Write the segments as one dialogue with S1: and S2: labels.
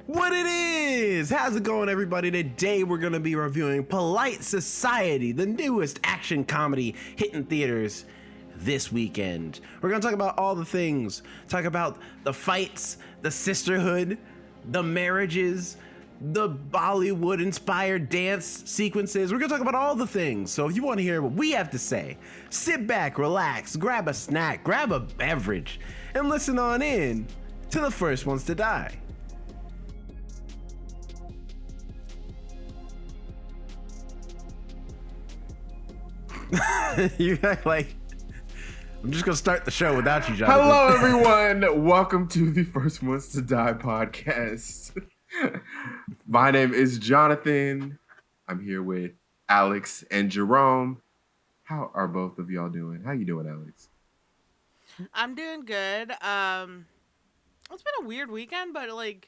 S1: What it is? How's it going, everybody? Today we're going to be reviewing Polite Society, the newest action comedy hitting theaters this weekend. We're going to talk about all the things, talk about the fights, the sisterhood, the marriages, the Bollywood-inspired dance sequences. We're going to talk about all the things. So if you want to hear what we have to say, sit back, relax, grab a snack, grab a beverage, and listen on in to the first ones to die. You act like I'm just gonna start the show without you, Jonathan.
S2: Hello, everyone. Welcome to the First Ones to Die podcast. My name is Jonathan. I'm here with Alex and Jerome. How are both of y'all doing? How you doing, Alex?
S3: I'm doing good. It's been a weird weekend, but I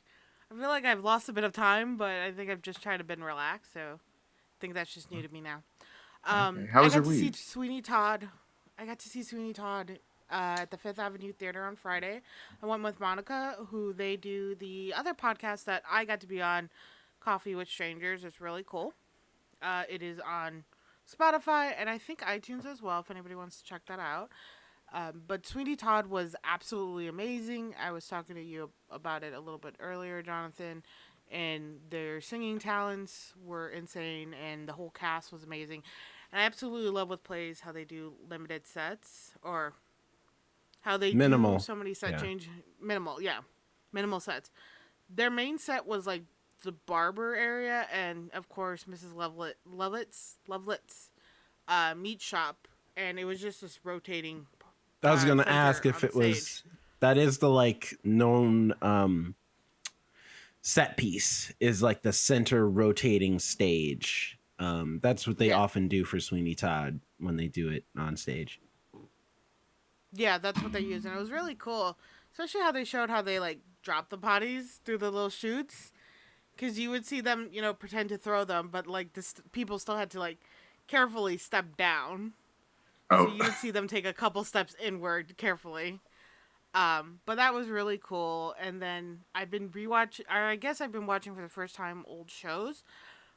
S3: feel like I've lost a bit of time, but I think I've just tried to been relaxed, so I think that's just new to me now.
S2: Okay. How was your week?
S3: I got to see Sweeney Todd at the Fifth Avenue Theater on Friday. I went with Monica, who they do the other podcast that I got to be on, Coffee with Strangers. It's really cool. It is on Spotify and I think iTunes as well, if anybody wants to check that out. But Sweeney Todd was absolutely amazing. I was talking to you about it a little bit earlier, Jonathan, and their singing talents were insane, and the whole cast was amazing. And I absolutely love with plays how they do limited sets, or how they
S1: Minimal.
S3: do so many set change. Minimal sets. Their main set was like the barber area, and of course Mrs. Lovelet's meat shop, and it was just this rotating.
S1: I was gonna ask if it was that is the known set piece is like the center rotating stage. That's what they often do for Sweeney Todd when they do it on stage.
S3: Yeah, that's what they use, and it was really cool, especially how they showed how they drop the potties through the little chutes, because you would see them, pretend to throw them, but people still had to carefully step down.
S2: Oh.
S3: So you would see them take a couple steps inward carefully. But that was really cool. And then I've been I've been watching for the first time old shows.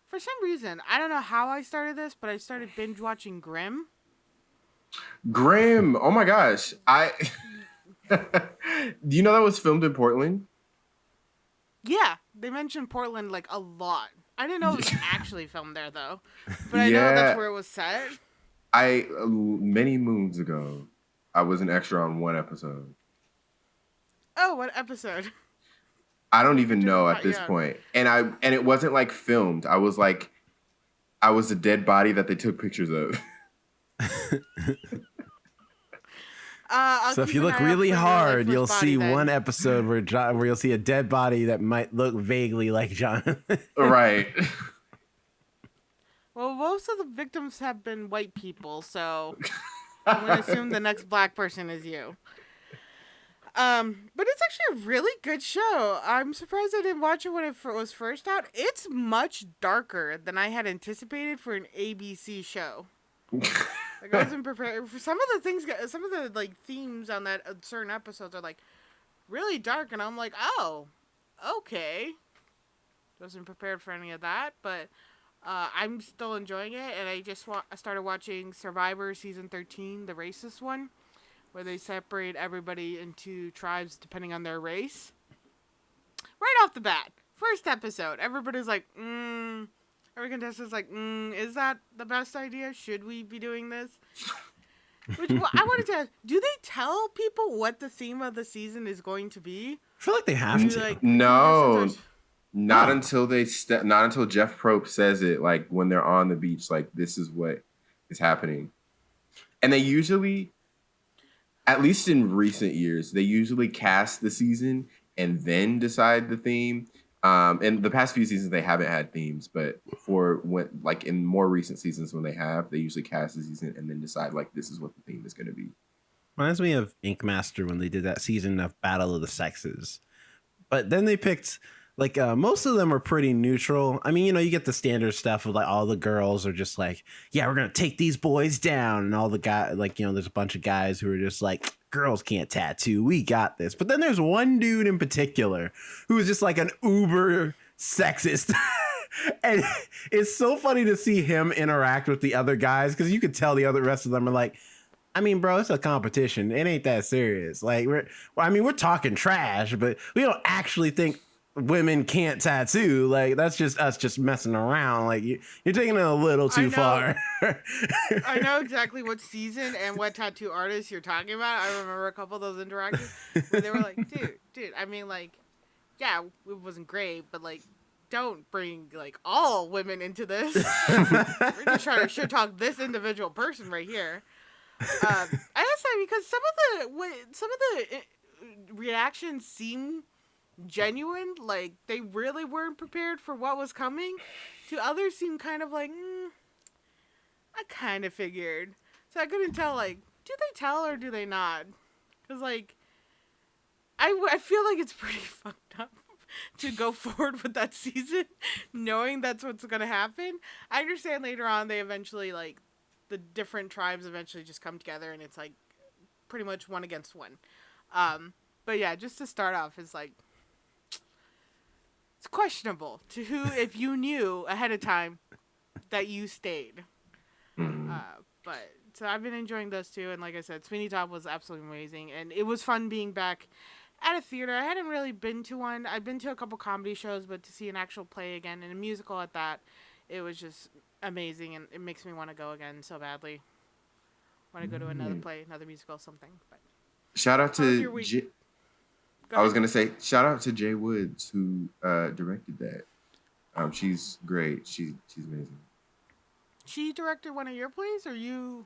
S3: For some reason, I don't know how I started this, but I started binge watching Grimm.
S2: Oh my gosh. Do you know that was filmed in Portland?
S3: Yeah, they mentioned Portland a lot. I didn't know it was actually filmed there though, but I know that's where it was set.
S2: Many moons ago, I was an extra on one episode.
S3: Oh, what episode?
S2: I don't even know at this point. And it wasn't filmed. I was a dead body that they took pictures of.
S1: So if you look really hard, you'll see one episode where you'll see a dead body that might look vaguely like Jonathan.
S2: Right.
S3: Well, most of the victims have been white people, so I'm going to assume the next black person is you. But it's actually a really good show. I'm surprised I didn't watch it when it was first out. It's much darker than I had anticipated for an ABC show. I wasn't prepared for some of the things. Some of the themes on that certain episodes are really dark, and I'm like, oh, okay. Wasn't prepared for any of that, but I'm still enjoying it. And I just started watching Survivor season 13, the racist one, where they separate everybody into tribes depending on their race. Right off the bat, first episode, everybody's every contestant's is that the best idea? Should we be doing this? Which I wanted to ask, do they tell people what the theme of the season is going to be?
S1: I feel like they have to.
S2: No, not until not until Jeff Probst says it, when they're on the beach, this is what is happening. And they usually, at least in recent years, they usually cast the season and then decide the theme. In the past few seasons, they haven't had themes, but in more recent seasons when they usually cast the season and then decide this is what the theme is going to be.
S1: Reminds me of Ink Master when they did that season of Battle of the Sexes. But then they picked Like most of them are pretty neutral. I mean, you get the standard stuff of like all the girls are just like, yeah, we're gonna take these boys down, and all the guys, like, there's a bunch of guys who are just like, girls can't tattoo, we got this. But then there's one dude in particular who is just like an uber sexist. And it's so funny to see him interact with the other guys, because you could tell the rest of them are like, I mean, bro, it's a competition. It ain't that serious. Like, we're talking trash, but we don't actually think women can't tattoo. Like, that's just us just messing around. Like, you're taking it a little too far.
S3: I know exactly what season and what tattoo artist you're talking about. I remember a couple of those interactions where they were like, dude, I mean, like, yeah, it wasn't great, but like, don't bring like all women into this. We're just trying to shit talk this individual person right here. I gotta say, because some of the reactions seem genuine, like they really weren't prepared for what was coming. To others, seem kind of like, I kind of figured. So I couldn't tell, like, do they tell or do they not? Because like, I feel like it's pretty fucked up to go forward with that season, knowing that's what's gonna happen. I understand later on they eventually, like, the different tribes eventually just come together and it's like pretty much one against one. But yeah, just to start off, it's like, it's questionable to who, if you knew ahead of time that you stayed. But so I've been enjoying those two, and like I said, Sweeney Todd was absolutely amazing, and it was fun being back at a theater. I hadn't really been to one. I've been to a couple comedy shows, but to see an actual play again and a musical at that, it was just amazing, and it makes me want to go again so badly. Want to go to another play, another musical, something. But
S2: shout out to I was gonna say shout out to Jay Woods, who directed that. She's great. She's amazing.
S3: She directed one of your plays, or you?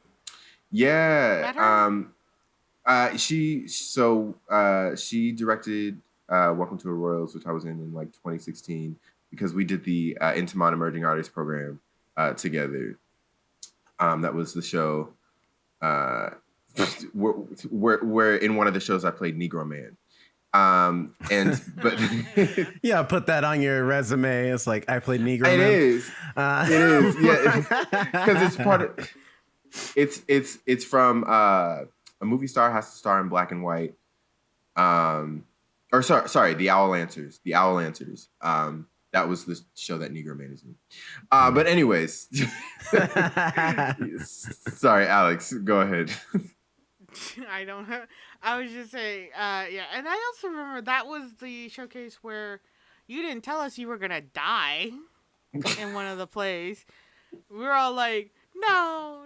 S2: Yeah. She directed Welcome to the Royals, which I was in like 2016, because we did the Intimate Emerging Artists program together. That was the show where in one of the shows I played Negro Man. But
S1: yeah, put that on your resume. It's like, I played Negro Man.
S2: It is, yeah, because it's part of. It's from a movie star has to star in black and white. Or sorry, The Owl Answers. The Owl Answers. That was the show that Negro Man is in. But anyways, sorry, Alex, go ahead.
S3: I don't know. I was just saying, yeah. And I also remember that was the showcase where you didn't tell us you were going to die in one of the plays. We were all like, no,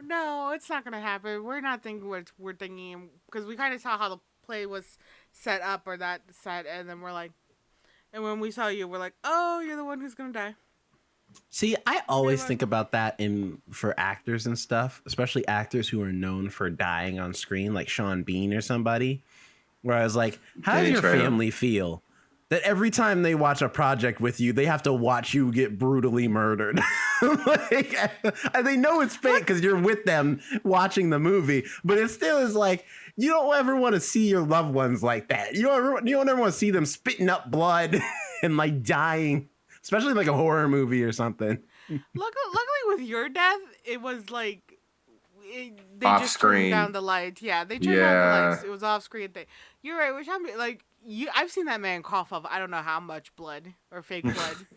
S3: it's not going to happen. We're not thinking what we're thinking. Because we kind of saw how the play was set up, or that set. And then we're like, and when we saw you, we're like, oh, you're the one who's going to die.
S1: See, I always think about that for actors and stuff, especially actors who are known for dying on screen, like Sean Bean or somebody, where I was like, how does your family feel that every time they watch a project with you, they have to watch you get brutally murdered? Like, they know it's fake because you're with them watching the movie, but it still is like, you don't ever want to see your loved ones like that. You don't ever want to see them spitting up blood and like dying. Especially like a horror movie or something.
S3: Luckily with your death, it was like they
S2: off
S3: just
S2: screen.
S3: turned down the lights. Yeah, they turned down the lights. It was off screen thing. You're right. Which I'm like, I've seen that man cough up I don't know how much blood or fake blood,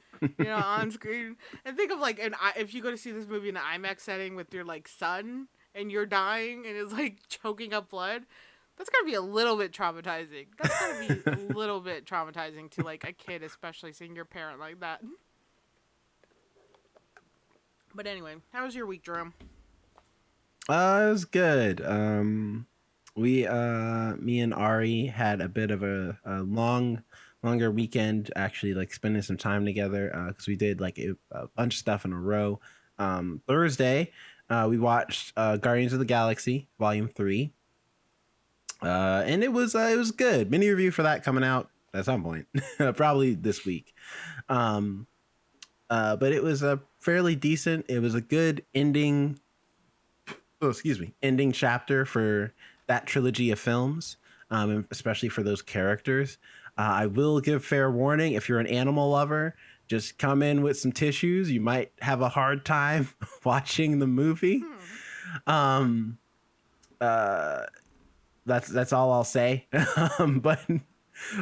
S3: on screen. And think of like if you go to see this movie in an IMAX setting with your like son and you're dying and it's like choking up blood. That's gotta be a little bit traumatizing. That's gotta be a little bit traumatizing to like a kid, especially seeing your parent like that. But anyway, how was your week, Jerome?
S1: It was good. Me and Ari had a bit of a longer weekend, actually, like spending some time together, because we did like a bunch of stuff in a row. Thursday, we watched Guardians of the Galaxy Volume 3. And it was good. Mini review for that coming out at some point, probably this week. But it was a fairly decent. It was a good ending. Ending chapter for that trilogy of films, especially for those characters. I will give fair warning. If you're an animal lover, just come in with some tissues. You might have a hard time watching the movie. Um, that's all I'll say.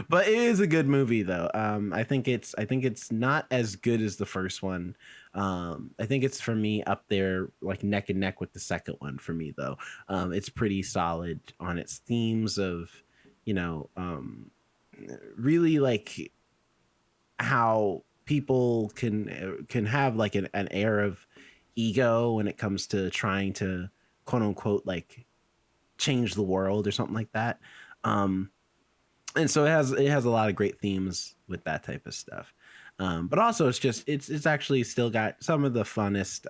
S1: But it is a good movie though. I think it's not as good as the first one. I think it's for me up there like neck and neck with the second one for me though. It's pretty solid on its themes of, you know, really like how people can have like an air of ego when it comes to trying to quote unquote like change the world or something like that. And so it has a lot of great themes with that type of stuff. But also it's actually still got some of the funnest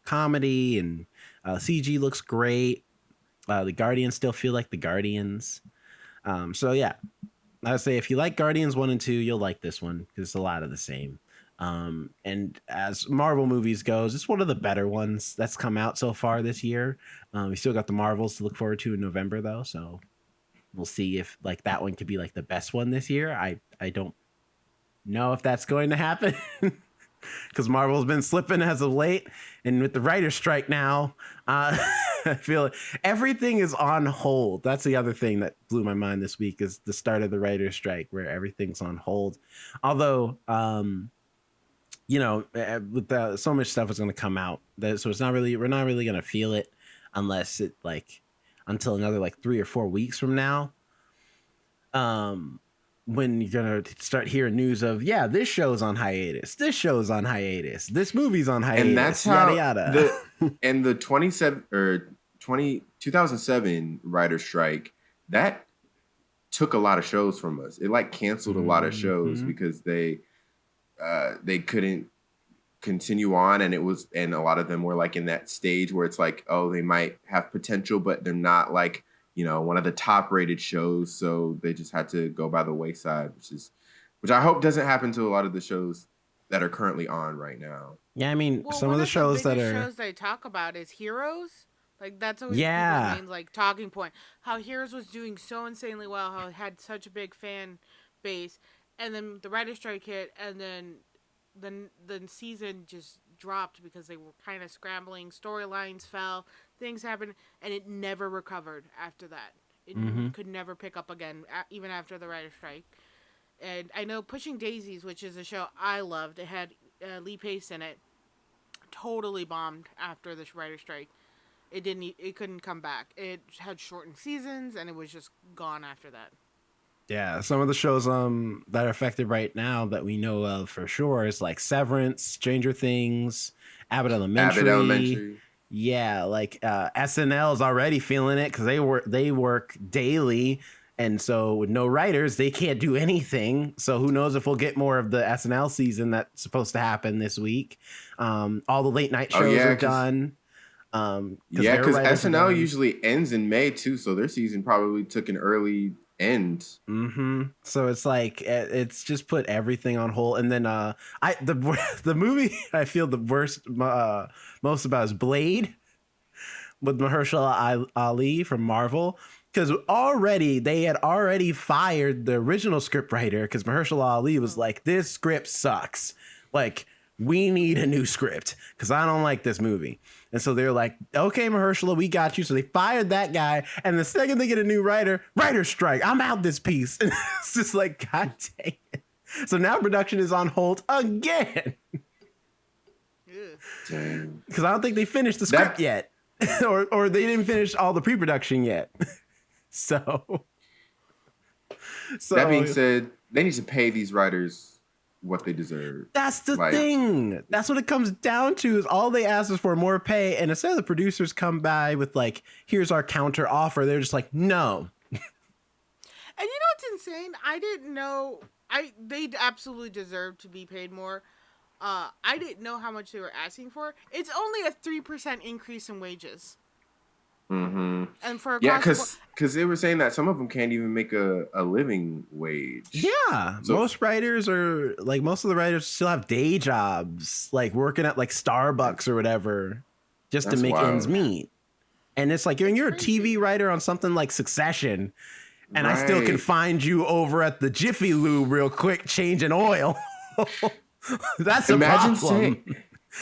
S1: comedy, and CG looks great. The Guardians still feel like the Guardians. So yeah, I would say if you like Guardians 1 and 2, you'll like this one because it's a lot of the same. And as Marvel movies goes, it's one of the better ones that's come out so far this year. We still got the Marvels to look forward to in November though, so we'll see if like that one could be like the best one this year. I don't know if that's going to happen because Marvel's been slipping as of late, and with the writer's strike now, I feel everything is on hold. That's the other thing that blew my mind this week is the start of the writer's strike where everything's on hold. Although, you know, with so much stuff is going to come out, so we're not really going to feel it unless it like until another like 3 or 4 weeks from now. When you're gonna start hearing news of this show's on hiatus, this show's on hiatus, this movie's on hiatus,
S2: and that's how
S1: yada yada.
S2: the 2007 writer strike that took a lot of shows from us. It like canceled a lot of shows because they couldn't continue on, and a lot of them were like in that stage where it's like, oh, they might have potential, but they're not like, you know, one of the top rated shows, so they just had to go by the wayside, which I hope doesn't happen to a lot of the shows that are currently on right now.
S1: Yeah, I mean, some of the shows
S3: shows they talk about is Heroes. Like that's always people's main like talking point. How Heroes was doing so insanely well, how it had such a big fan base, and then the writer's strike hit, and then the season just dropped because they were kind of scrambling. Storylines fell, things happened, and it never recovered after that. It could never pick up again, even after the writer's strike. And I know Pushing Daisies, which is a show I loved, it had Lee Pace in it, totally bombed after the writer's strike. It couldn't come back. It had shortened seasons, and it was just gone after that.
S1: Yeah, some of the shows that are affected right now that we know of for sure is like Severance, Stranger Things, Abbott Elementary. Yeah, like SNL is already feeling it because they work daily, and so with no writers, they can't do anything. So who knows if we'll get more of the SNL season that's supposed to happen this week. All the late night shows are done.
S2: Because SNL usually ends in May too, so their season probably took an early end.
S1: So it's like it's just put everything on hold. And then the movie I feel the worst most about is Blade with Mahershala Ali from Marvel, because they had already fired the original scriptwriter because Mahershala Ali was like, this script sucks, like we need a new script because I don't like this movie. And so they're like, okay, Mahershala, we got you. So they fired that guy. And the second they get a new writer's strike, I'm out this piece. And it's just like, God dang it. So now production is on hold again. Because I don't think they finished the script yet. or they didn't finish all the pre-production yet. So
S2: that being said, they need to pay these writers what they deserve.
S1: That's the thing. That's what it comes down to, is all they ask is for more pay. And instead of the producers come by with like, here's our counter offer, they're just like, no.
S3: And you know what's insane? I didn't know. They absolutely deserve to be paid more. I didn't know how much they were asking for. It's only a 3% increase in wages.
S2: And
S3: for
S2: because they were saying that some of them can't even make a living wage.
S1: Yeah, so most of the writers still have day jobs, like working at like Starbucks or whatever, just to make ends meet. And it's like you're a TV writer on something like Succession, and I still can
S2: Right.
S1: find you over at the Jiffy Lube real quick changing oil. That's a problem.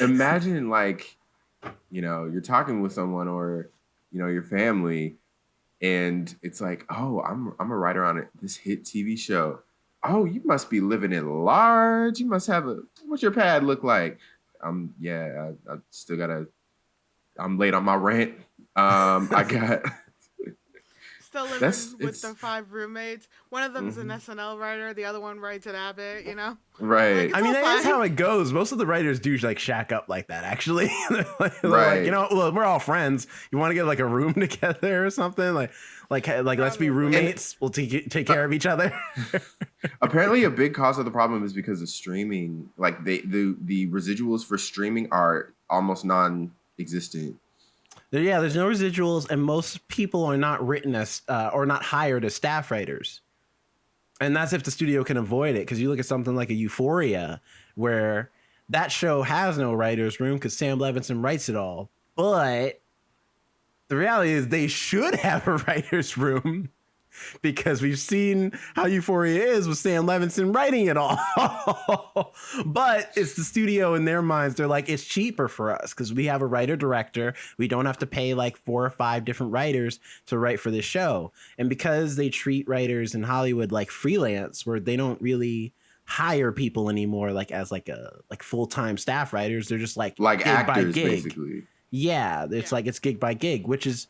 S2: Imagine like, you're talking with someone or, your family, and it's like, oh, I'm a writer on this hit TV show. Oh, you must be living in large. You must have what's your pad look like? Yeah, I still gotta. I'm late on my rent. I got.
S3: Still living with the 5 roommates. One of them's an SNL writer. The other one writes at Abbott.
S2: Right.
S3: Like,
S1: I mean,
S3: all
S1: that is
S3: fine.
S1: how it goes. Most of the writers do like shack up like that. Actually, they're
S2: Right.
S1: like, well, we're all friends. You want to get like a room together or something? Like let's be roommates. We'll take care of each other.
S2: Apparently, a big cause of the problem is because of streaming. Like the residuals for streaming are almost non-existent.
S1: There's no residuals, and most people are not written as or not hired as staff writers. And that's if the studio can avoid it, because you look at something like a Euphoria, where that show has no writer's room because Sam Levinson writes it all. But the reality is they should have a writer's room, because we've seen how Euphoria is with Sam Levinson writing it all. But it's the studio in their minds. They're like, it's cheaper for us because we have a writer-director. We don't have to pay like 4 or 5 different writers to write for this show. And because they treat writers in Hollywood like freelance, where they don't really hire people anymore like as like full-time staff writers, they're just like gig
S2: actors,
S1: by gig.
S2: basically.
S1: Yeah, like it's gig by gig, which is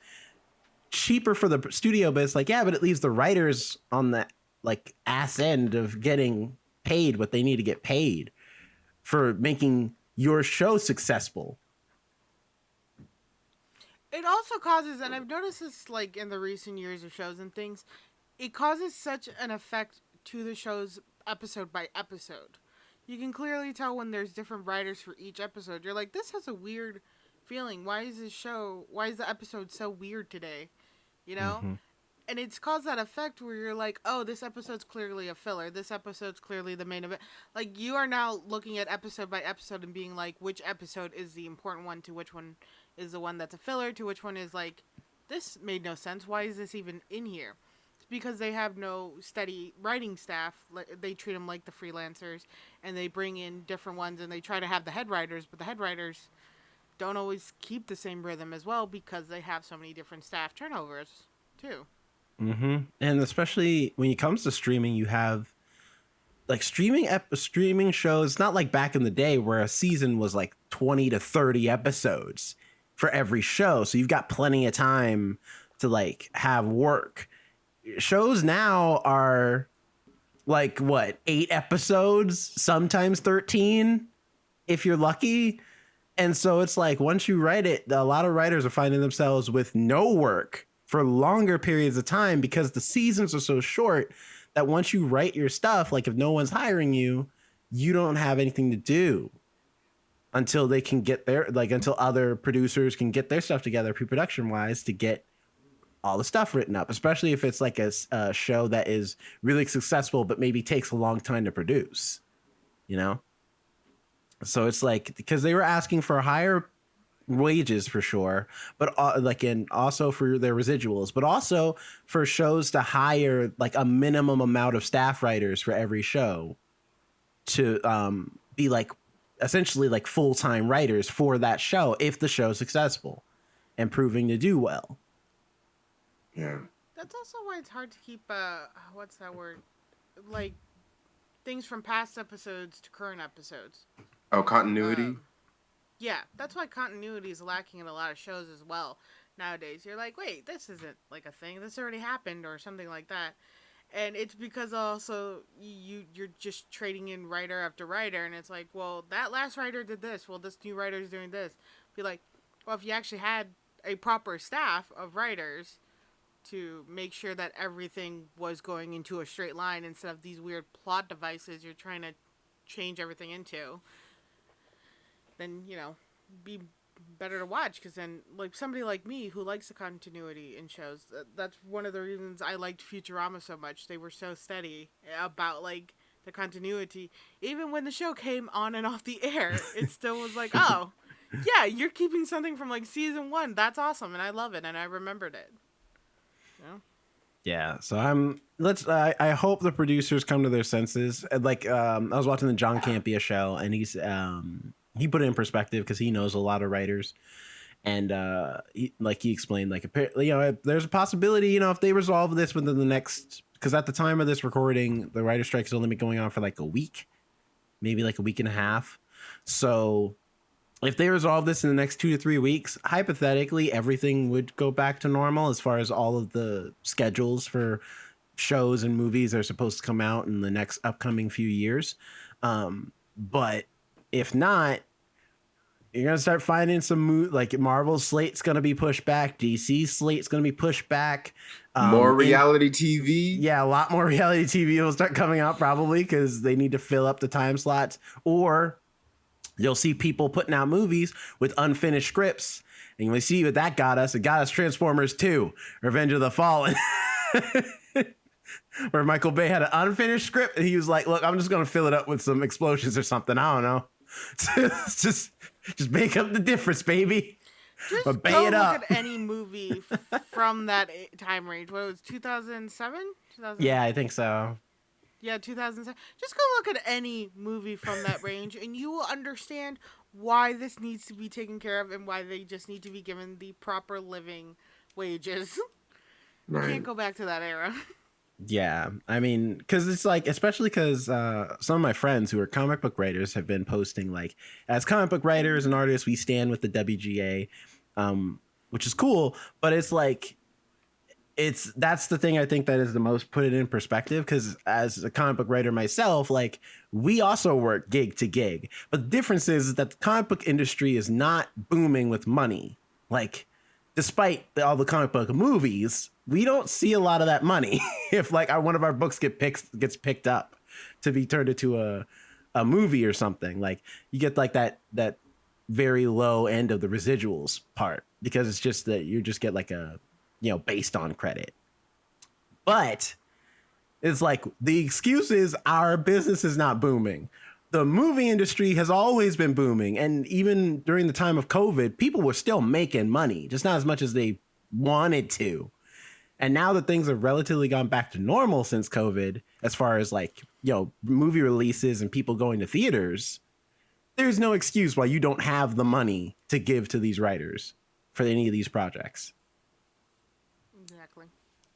S1: cheaper for the studio, but it's like, yeah, but it leaves the writers on the like ass end of getting paid what they need to get paid for making your show successful.
S3: It also causes, and I've noticed this like in the recent years of shows and things, it causes such an effect to the shows episode by episode. You can clearly tell when there's different writers for each episode. You're like, this has a weird feeling. Why is the episode so weird today?
S1: Mm-hmm.
S3: And it's caused that effect where you're like, oh, this episode's clearly a filler. This episode's clearly the main event. Like, you are now looking at episode by episode and being like, which episode is the important one, to which one is the one that's a filler, to which one is like, this made no sense. Why is this even in here? It's because they have no steady writing staff. They treat them like the freelancers, and they bring in different ones, and they try to have the head writers, but the head writers don't always keep the same rhythm as well because they have so many different staff turnovers too.
S1: Mm-hmm. And especially when it comes to streaming, you have like streaming shows. Not like back in the day where a season was like 20 to 30 episodes for every show. So you've got plenty of time to like have work. Shows now are like 8 episodes, sometimes 13 if you're lucky. And so it's like, once you write it, a lot of writers are finding themselves with no work for longer periods of time because the seasons are so short that once you write your stuff, like if no one's hiring you, you don't have anything to do until they can get until other producers can get their stuff together pre-production wise to get all the stuff written up, especially if it's like a show that is really successful, but maybe takes a long time to produce, So it's like, because they were asking for higher wages for sure, but and also for their residuals, but also for shows to hire like a minimum amount of staff writers for every show to be like essentially like full-time writers for that show if the show's successful and proving to do well.
S2: Yeah.
S3: That's also why it's hard to keep what's that word? Like things from past episodes to current episodes.
S2: Oh, continuity?
S3: Yeah, that's why continuity is lacking in a lot of shows as well nowadays. You're like, wait, this isn't like a thing. This already happened or something like that. And it's because also you're just trading in writer after writer. And it's like, well, that last writer did this. Well, this new writer is doing this. Be like, well, if you actually had a proper staff of writers to make sure that everything was going into a straight line instead of these weird plot devices you're trying to change everything into, then be better to watch. Because then like somebody like me who likes the continuity in shows, that's one of the reasons I liked Futurama so much. They were so steady about like the continuity. Even when the show came on and off the air, it still was like, oh yeah, you're keeping something from like season 1. That's awesome, and I love it, and I remembered it.
S1: Yeah, so I hope the producers come to their senses. Like I was watching the John Campea show, and he put it in perspective because he knows a lot of writers, and he explained like there's a possibility, if they resolve this within the next, because at the time of this recording the writer strike is only been going on for like a week, maybe like a week and a half. So if they resolve this in the next 2 to 3 weeks, hypothetically, everything would go back to normal as far as all of the schedules for shows and movies that are supposed to come out in the next upcoming few years. But if not, you're gonna start finding some like Marvel's slate's gonna be pushed back, DC's slate's gonna be pushed back.
S2: More reality TV.
S1: Yeah, a lot more reality TV will start coming out probably because they need to fill up the time slots, or you'll see people putting out movies with unfinished scripts. And we see what that got us. It got us Transformers 2, Revenge of the Fallen, where Michael Bay had an unfinished script and he was like, look, I'm just going to fill it up with some explosions or something. I don't know. just make up the difference, baby.
S3: Just
S1: but
S3: go
S1: it
S3: look
S1: up.
S3: at any movie from that time range. What, it was 2007?
S1: Yeah, I think so.
S3: Yeah, 2007. Just go look at any movie from that range, and you will understand why this needs to be taken care of and why they just need to be given the proper living wages.
S2: Right.
S3: Can't go back to that era.
S1: Yeah, I mean, because it's like, especially because some of my friends who are comic book writers have been posting like, as comic book writers and artists, we stand with the WGA, which is cool. But it's like, that's the thing I think that is the most put it in perspective, because as a comic book writer myself, like we also work gig to gig. But the difference is that the comic book industry is not booming with money. Like, despite all the comic book movies, we don't see a lot of that money. If like one of our books gets picked up to be turned into a movie or something, like you get like that very low end of the residuals part, because it's just that you just get like a based on credit. But it's like the excuse is our business is not booming. The movie industry has always been booming, and even during the time of COVID, people were still making money, just not as much as they wanted to. And now that things have relatively gone back to normal since COVID, as far as like, movie releases and people going to theaters, there's no excuse why you don't have the money to give to these writers for any of these projects.
S3: Exactly.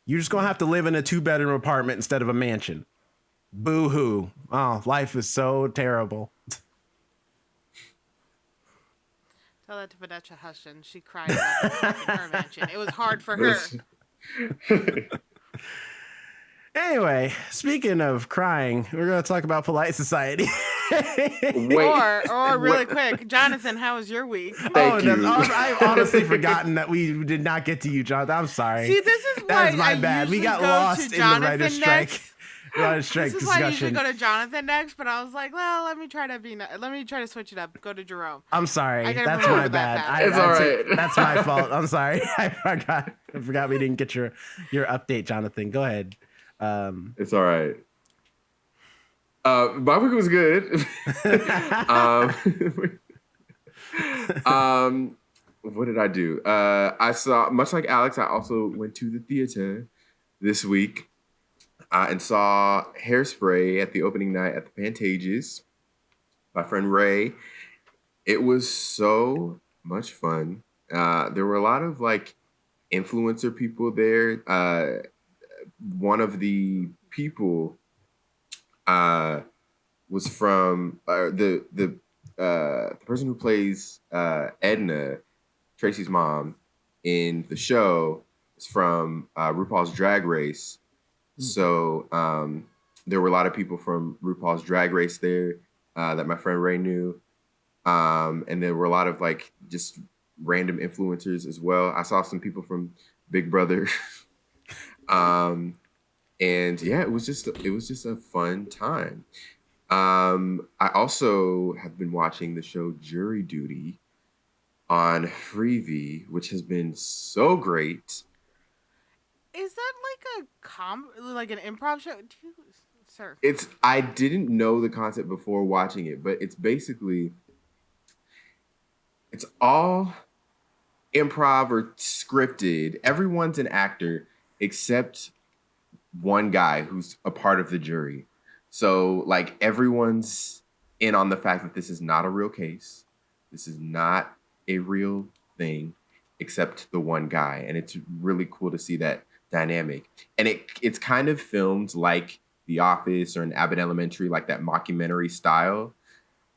S1: You're just going to have to live in a 2-bedroom apartment instead of a mansion. Boo hoo. Oh, life is so terrible.
S3: Tell that to Vanessa Hudson. She cried about her mansion. It was hard for her.
S1: Anyway, speaking of crying, we're going to talk about Polite Society.
S3: Or really quick, Jonathan, how was your week?
S2: Thank you.
S1: I've honestly forgotten that we did not get to you, Jonathan. I'm sorry.
S3: See, this is why
S1: my bad. We got lost in the writer's strike. Writer's strike
S3: this is
S1: discussion.
S3: why I usually go to Jonathan next, but I was like, well, let me try to switch it up. Go to Jerome.
S1: I'm sorry. That's
S3: remember
S1: my bad.
S2: It's all right.
S1: That's my fault. I'm sorry. I forgot we didn't get your update, Jonathan. Go ahead.
S2: It's all right. My week was good. What did I do? I saw, much like Alex, I also went to the theater this week and saw Hairspray at the opening night at the Pantages. My friend Ray. It was so much fun. There were a lot of like influencer people there. One of the people was from the person who plays Edna, Tracy's mom, in the show is from RuPaul's Drag Race. So there were a lot of people from RuPaul's Drag Race there that my friend Ray knew. And there were a lot of like just random influencers as well. I saw some people from Big Brother. And yeah, it was just a fun time. I also have been watching the show Jury Duty on Freevee, which has been so great.
S3: Is that like an improv show? Sir.
S2: I didn't know the concept before watching it, but it's basically, it's all improv or scripted. Everyone's an actor except one guy who's a part of the jury. So like everyone's in on the fact that this is not a real case. This is not a real thing, except the one guy. And it's really cool to see that dynamic. And it's kind of filmed like The Office or an Abbott Elementary, like that mockumentary style.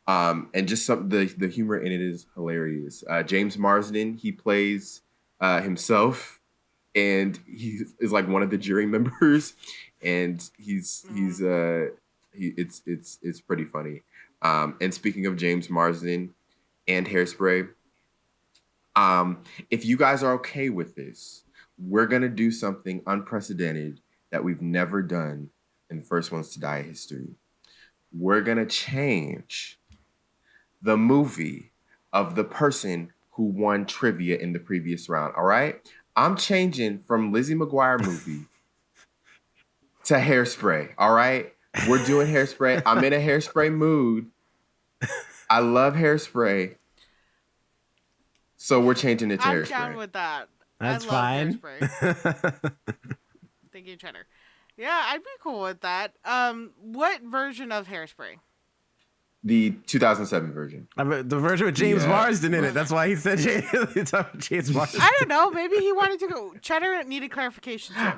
S2: And just the humor in it is hilarious. James Marsden, he plays himself, and he is like one of the jury members, and it's pretty funny. And speaking of James Marsden and Hairspray, if you guys are okay with this, we're gonna do something unprecedented that we've never done in the First Ones to Die history. We're gonna change the movie of the person who won trivia in the previous round. All right, I'm changing from Lizzie McGuire movie to Hairspray. All right, we're doing Hairspray. I'm in a Hairspray mood. I love Hairspray. So we're changing it to Hairspray.
S3: I'm down with that.
S1: That's
S3: I love
S1: fine.
S3: Hairspray. Thank you, Cheddar. Yeah, I'd be cool with that. What version of Hairspray?
S2: The 2007 version.
S1: The version with James Marsden in it. That's why he said James Marsden.
S3: I don't know. Maybe he wanted to go. Cheddar needed clarification too.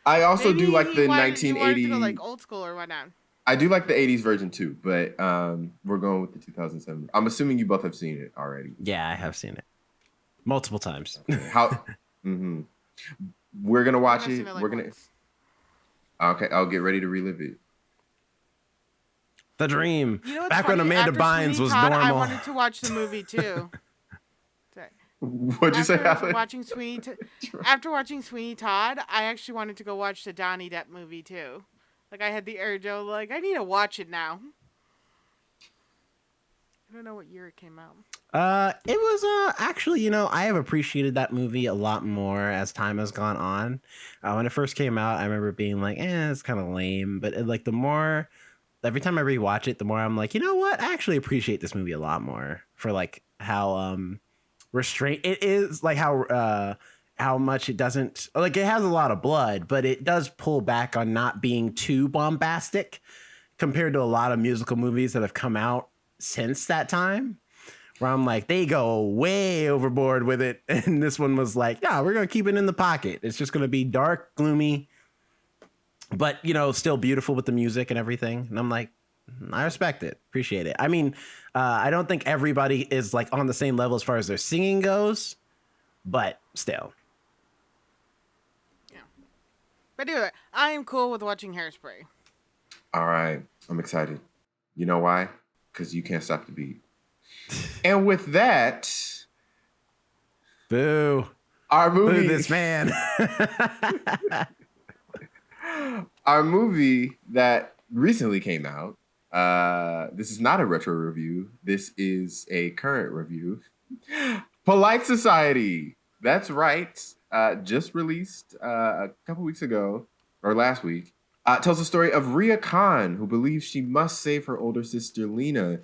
S2: I also
S3: Maybe
S2: do like the
S3: he wanted
S2: 1980.
S3: to go like old school or whatnot.
S2: I do like the 80s version too, but we're going with the 2007. I'm assuming you both have seen it already.
S1: Yeah, I have seen it multiple times.
S2: How? Mm-hmm. We're gonna watch it.
S3: Like
S2: We're gonna.
S3: once.
S2: Okay, I'll get ready to relive it.
S1: The dream.
S3: You know what's
S1: Back
S3: funny?
S1: when Amanda
S3: After
S1: Bynes
S3: Sweeney
S1: was
S3: Todd,
S1: normal.
S3: I wanted to watch the movie too. Sorry.
S2: What'd you say,
S3: After
S2: Alan?
S3: After watching Sweeney Todd, I actually wanted to go watch the Donnie Depp movie too. Like I had the urge. I was like, I need to watch it now. I don't know what year it came out.
S1: It was actually, I have appreciated that movie a lot more as time has gone on. When it first came out, I remember being like, it's kind of lame. But every time I rewatch it, the more I'm like, you know what? I actually appreciate this movie a lot more for like how restraint it is, like how much it doesn't, like it has a lot of blood, but it does pull back on not being too bombastic compared to a lot of musical movies that have come out since that time, where I'm like, they go way overboard with it. And this one was like, no, we're going to keep it in the pocket. It's just going to be dark, gloomy, but, still beautiful with the music and everything. And I'm like, I respect it. Appreciate it. I mean, I don't think everybody is like on the same level as far as their singing goes, but still.
S3: Yeah. But anyway, I am cool with watching Hairspray.
S2: All right, I'm excited. You know why? Because you can't stop the beat. And with that,
S1: boo.
S2: Our movie.
S1: Boo this man.
S2: Our movie that recently came out. This is not a retro review. This is a current review. Polite Society. That's right. Just released a couple weeks ago, or last week. Tells the story of Ria Khan, who believes she must save her older sister Lena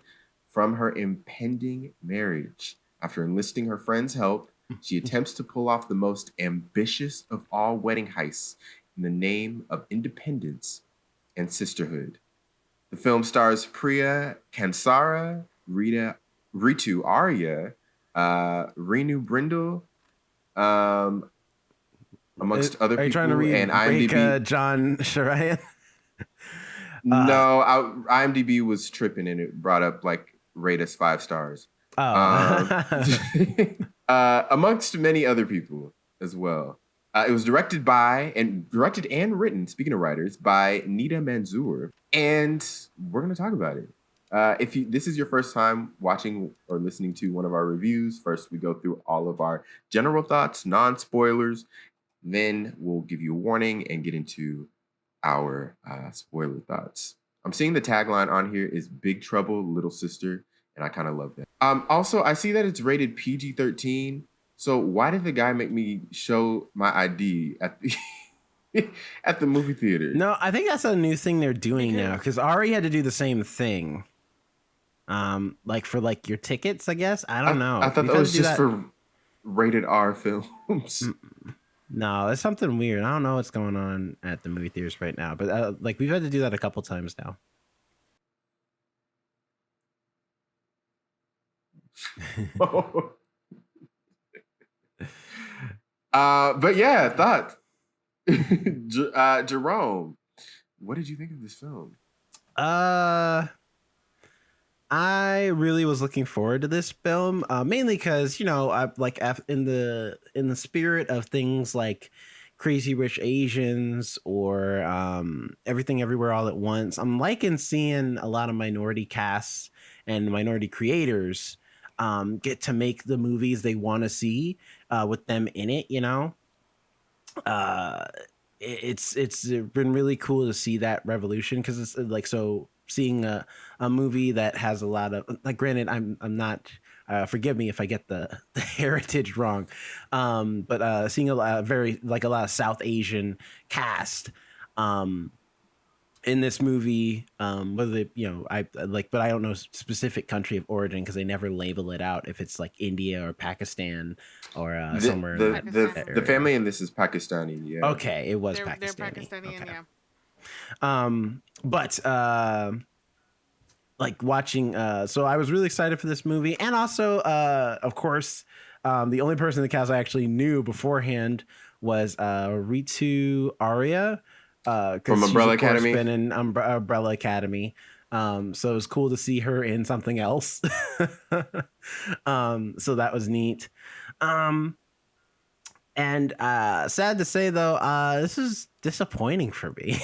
S2: from her impending marriage. After enlisting her friend's help, she attempts to pull off the most ambitious of all wedding heists in the name of independence and sisterhood. The film stars Priya Kansara, Ritu Arya, Renu Brindle, amongst other people.
S1: Are you trying to read
S2: and IMDb?
S1: John Sharayan?
S2: No, IMDb was tripping and it brought up like rate us 5 stars. Amongst many other people as well. It was directed and written, speaking of writers, by Nida Manzoor, and we're going to talk about it. If this is your first time watching or listening to one of our reviews, first we go through all of our general thoughts, non-spoilers, then we'll give you a warning and get into our spoiler thoughts. I'm seeing the tagline on here is Big Trouble, Little Sister, and I kind of love that. Also, I see that it's rated PG-13. So why did the guy make me show my ID at the at the movie theater?
S1: No, I think that's a new thing they're doing now, because Ari had to do the same thing. Like for like your tickets, I guess. I don't know.
S2: I thought that was just for rated R films.
S1: No, it's something weird. I don't know what's going on at the movie theaters right now, but like we've had to do that a couple times now.
S2: But yeah, thought. Jerome, what did you think of this film?
S1: I really was looking forward to this film, mainly because I like in the spirit of things like Crazy Rich Asians or Everything Everywhere All at Once. I'm liking seeing a lot of minority casts and minority creators get to make the movies they want to see with them in it. Uh, it's been really cool to see that revolution because it's like so seeing a movie that has a lot of like granted I'm not forgive me if I get the heritage wrong but seeing a lot very like a lot of South Asian cast in this movie whether they I like but I don't know specific country of origin because they never label it out if it's like India or Pakistan or somewhere in that
S2: the family in this is Pakistani. Yeah.
S1: Okay, it was
S3: They're
S1: Pakistani.
S3: Pakistani,
S1: Okay.
S3: yeah.
S1: But like watching so I was really excited for this movie and also of course the only person in the cast I actually knew beforehand was Ritu Arya
S2: From Umbrella Academy.
S1: been in Umbrella Academy. So it was cool to see her in something else. So that was neat. And sad to say though, this is disappointing for me.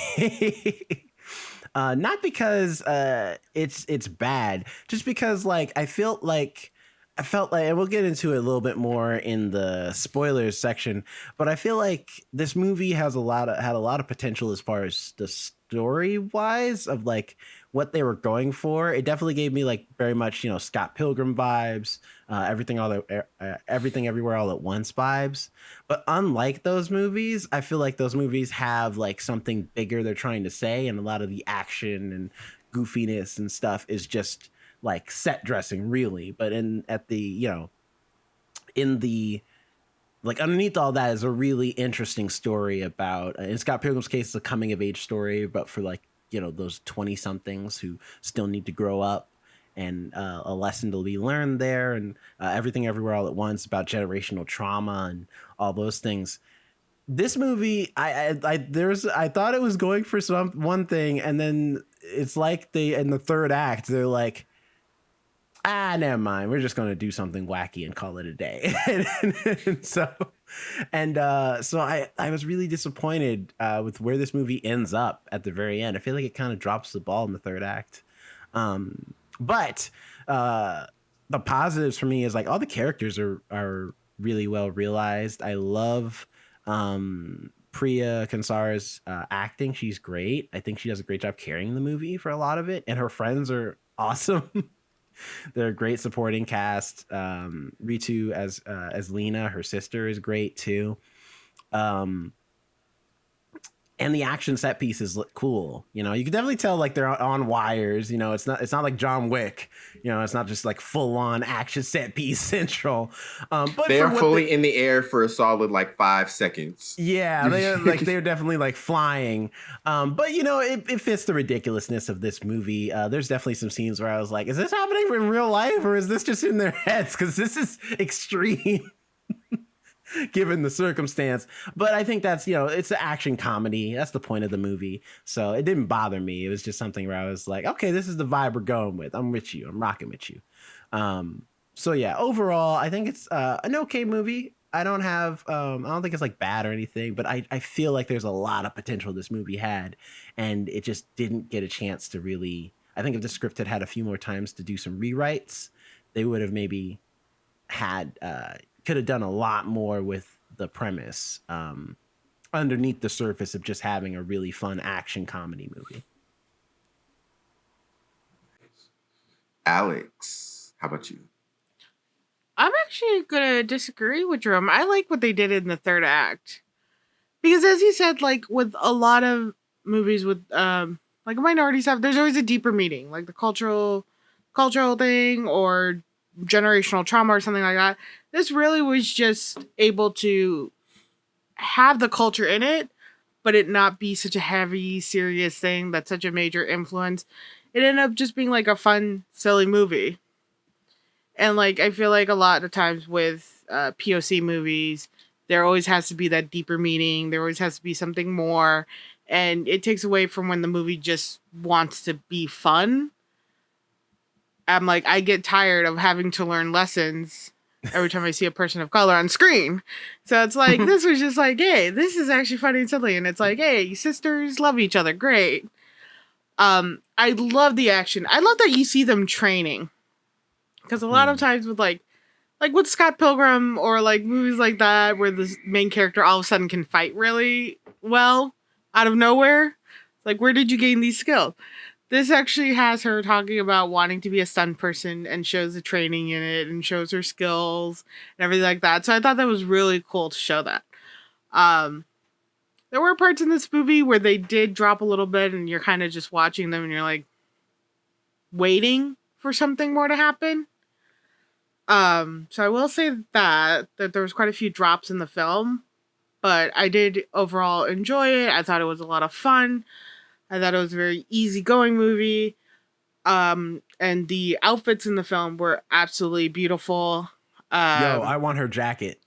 S1: Not because it's bad, just because like I felt like, and we'll get into it a little bit more in the spoilers section, but I feel like this movie has had a lot of potential as far as the story wise of like what they were going for. It definitely gave me like very much Scott Pilgrim vibes, everything everywhere all at once vibes. But unlike those movies, I feel like those movies have like something bigger they're trying to say, and a lot of the action and goofiness and stuff is just like set dressing really. But in the like underneath all that is a really interesting story about in Scott Pilgrim's case it's a coming of age story, but for like those 20 somethings who still need to grow up, and a lesson to be learned there, and Everything Everywhere All at Once about generational trauma and all those things. This movie, I thought it was going for one thing, and then it's like they in the third act they're like, never mind, we're just going to do something wacky and call it a day. So I was really disappointed with where this movie ends up at the very end. I feel like it kind of drops the ball in the third act. But the positives for me is like all the characters are really well realized. I love Priya Kansara's acting. She's great. I think she does a great job carrying the movie for a lot of it, and her friends are awesome. They're a great supporting cast. Ritu as Lena, her sister, is great too. And the action set pieces look cool. You can definitely tell like they're on wires. It's not like John Wick. It's not just like full on action set piece central. But
S2: they are fully in the air for a solid like 5 seconds.
S1: Yeah, they're definitely like flying. But it fits the ridiculousness of this movie. There's definitely some scenes where I was like, is this happening in real life or is this just in their heads? Because this is extreme. Given the circumstance, but I think that's it's an action comedy. That's the point of the movie, so it didn't bother me. It was just something where I was like, okay, this is the vibe we're going with. I'm with you. I'm rocking with you. So yeah, overall, I think it's an okay movie. I don't think it's like bad or anything, but I feel like there's a lot of potential this movie had, and it just didn't get a chance to really. I think if the script had a few more times to do some rewrites, they would have maybe had. Could have done a lot more with the premise underneath the surface of just having a really fun action comedy movie.
S2: Alex, how about you?
S3: I'm actually gonna disagree with Jerome. I like what they did in the third act because, as you said, like with a lot of movies with like minority stuff, there's always a deeper meaning, like the cultural thing or generational trauma or something like that. This really was just able to have the culture in it, but it not be such a heavy, serious thing that's such a major influence. It ended up just being like a fun, silly movie. And like I feel like a lot of times with POC movies, there always has to be that deeper meaning. There always has to be something more, and it takes away from when the movie just wants to be fun. I'm like, I get tired of having to learn lessons every time I see a person of color on screen. So it's like this was just like, hey, this is actually funny and silly, and it's like, hey, sisters love each other, great. I love the action. I love that you see them training, because a lot of times with like with Scott Pilgrim or like movies like that where the main character all of a sudden can fight really well out of nowhere. Like, where did you gain these skills? This actually has her talking about wanting to be a stunt person and shows the training in it and shows her skills and everything like that. So I thought that was really cool to show that. There were parts in this movie where they did drop a little bit and you're kind of just watching them and you're like waiting for something more to happen. So I will say that there was quite a few drops in the film, but I did overall enjoy it. I thought it was a lot of fun. I thought it was a very easygoing movie. And the outfits in the film were absolutely beautiful.
S1: Yo, I want her jacket.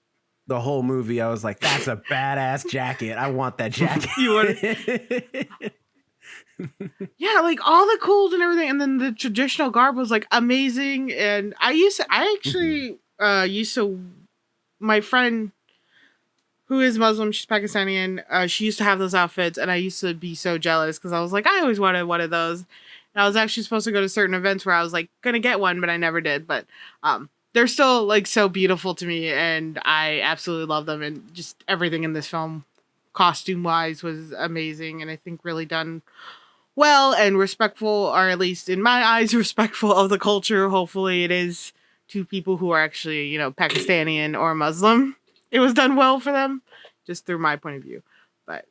S1: The whole movie, I was like, that's a badass jacket. I want that jacket.
S3: You want Yeah, like all the cools and everything, and then the traditional garb was like amazing. And I actually used to, my friend who is Muslim, she's Pakistani, and she used to have those outfits, and I used to be so jealous because I was like, I always wanted one of those. And I was actually supposed to go to certain events where I was like gonna get one, but I never did. But they're still like so beautiful to me, and I absolutely love them. And just everything in this film, costume wise, was amazing, and I think really done well and respectful, or at least in my eyes, respectful of the culture. Hopefully, it is to people who are actually, Pakistani or Muslim. It was done well for them, just through my point of view. But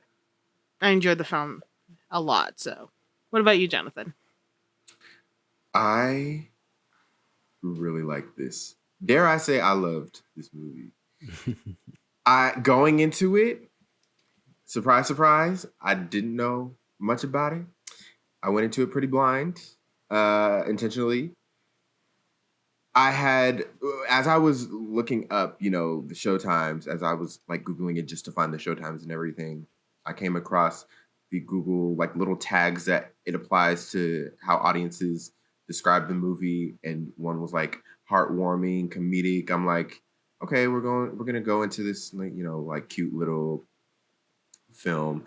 S3: I enjoyed the film a lot. So, what about you, Jonathan?
S2: I really like this. Dare I say I loved this movie. I going into it, surprise, surprise, I didn't know much about it. I went into it pretty blind, intentionally. I had, as I was looking up, the showtimes, as I was like Googling it just to find the showtimes and everything, I came across the Google like little tags that it applies to how audiences describe the movie. And one was like heartwarming, comedic. I'm like, okay, we're gonna go into this like cute little film.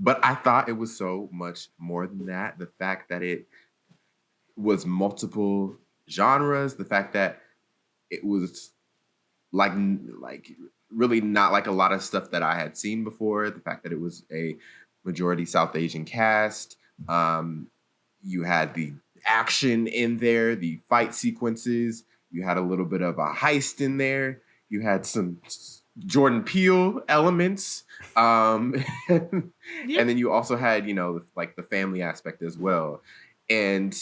S2: But I thought it was so much more than that. The fact that it was multiple genres, the fact that it was like really not like a lot of stuff that I had seen before, the fact that it was a majority South Asian cast. You had the action in there, the fight sequences, you had a little bit of a heist in there, you had some Jordan Peele elements. And then you also had, like the family aspect as well. And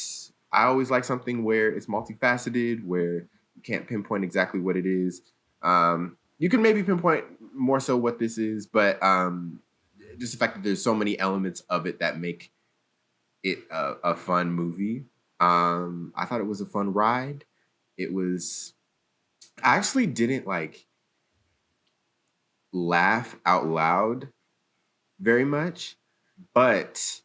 S2: I always like something where it's multifaceted, where you can't pinpoint exactly what it is. You can maybe pinpoint more so what this is, but just the fact that there's so many elements of it that make it a fun movie. I thought it was a fun ride. I actually didn't like laugh out loud very much, but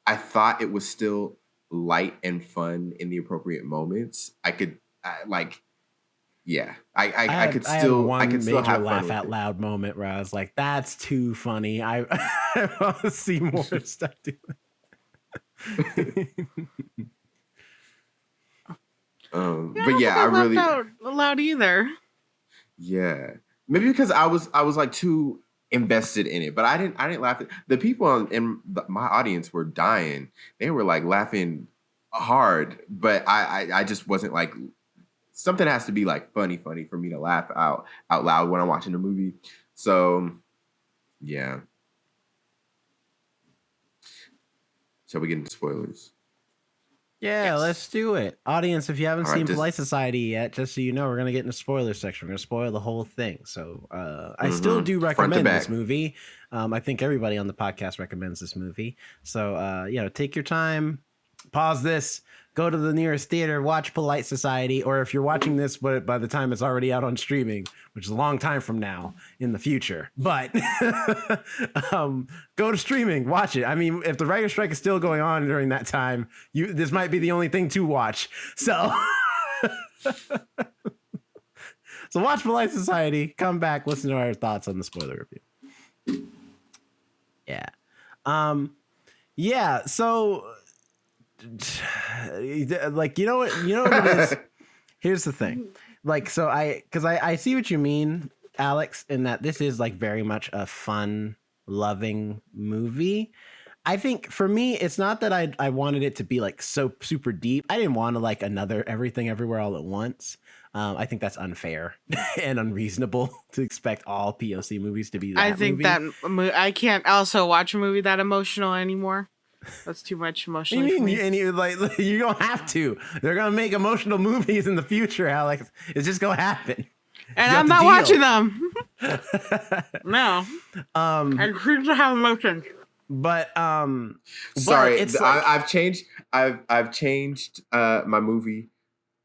S2: I thought it was still light and fun in the appropriate moments. I could still have
S1: laugh
S2: fun
S1: out
S2: with it.
S1: loud moment where I was like, that's too funny. I want to see more stuff do that.
S2: But yeah, I really
S3: laughed out loud either.
S2: Yeah, maybe because I was like too invested in it, but I didn't laugh. The people in my audience were dying. They were like laughing hard, but I just wasn't like. Something has to be like funny for me to laugh out loud when I'm watching a movie. So yeah. Shall we get into spoilers?
S1: Yeah,
S3: Yes.
S1: let's do it. Audience, if you haven't
S2: All right,
S1: seen
S2: this-
S1: Polite Society yet, just so you know, we're going to get in the spoiler section. We're going to spoil the whole thing. So I still do
S2: Front to
S1: recommend this
S2: back.
S1: movie. I think everybody on the podcast recommends this movie. So, take your time, pause this, go to the nearest theater, watch Polite Society, or if you're watching this by the time it's already out on streaming, which is a long time from now in the future, but go to streaming, watch it. I mean, if the writer's strike is still going on during that time, this might be the only thing to watch. So, so watch Polite Society, come back, listen to our thoughts on the spoiler review. Yeah. Yeah, so like, you know what it is? Here's the thing. Like, so I see what you mean, Alex, in that this is like very much a fun, loving movie. I think for me, it's not that I wanted it to be like so super deep. I didn't want to like another Everything Everywhere All at Once. I think that's unfair and unreasonable to expect all POC movies to be that
S3: I think
S1: movie.
S3: I can't also watch a movie that emotional anymore. That's too much emotional.
S1: You mean, and you don't have to. They're gonna make emotional movies in the future, Alex. It's just gonna happen.
S3: And
S1: You
S3: I'm
S1: have
S3: not
S1: to deal.
S3: watching them. No. I choose to have emotions.
S1: But
S2: Sorry,
S1: it's like,
S2: I've changed my movie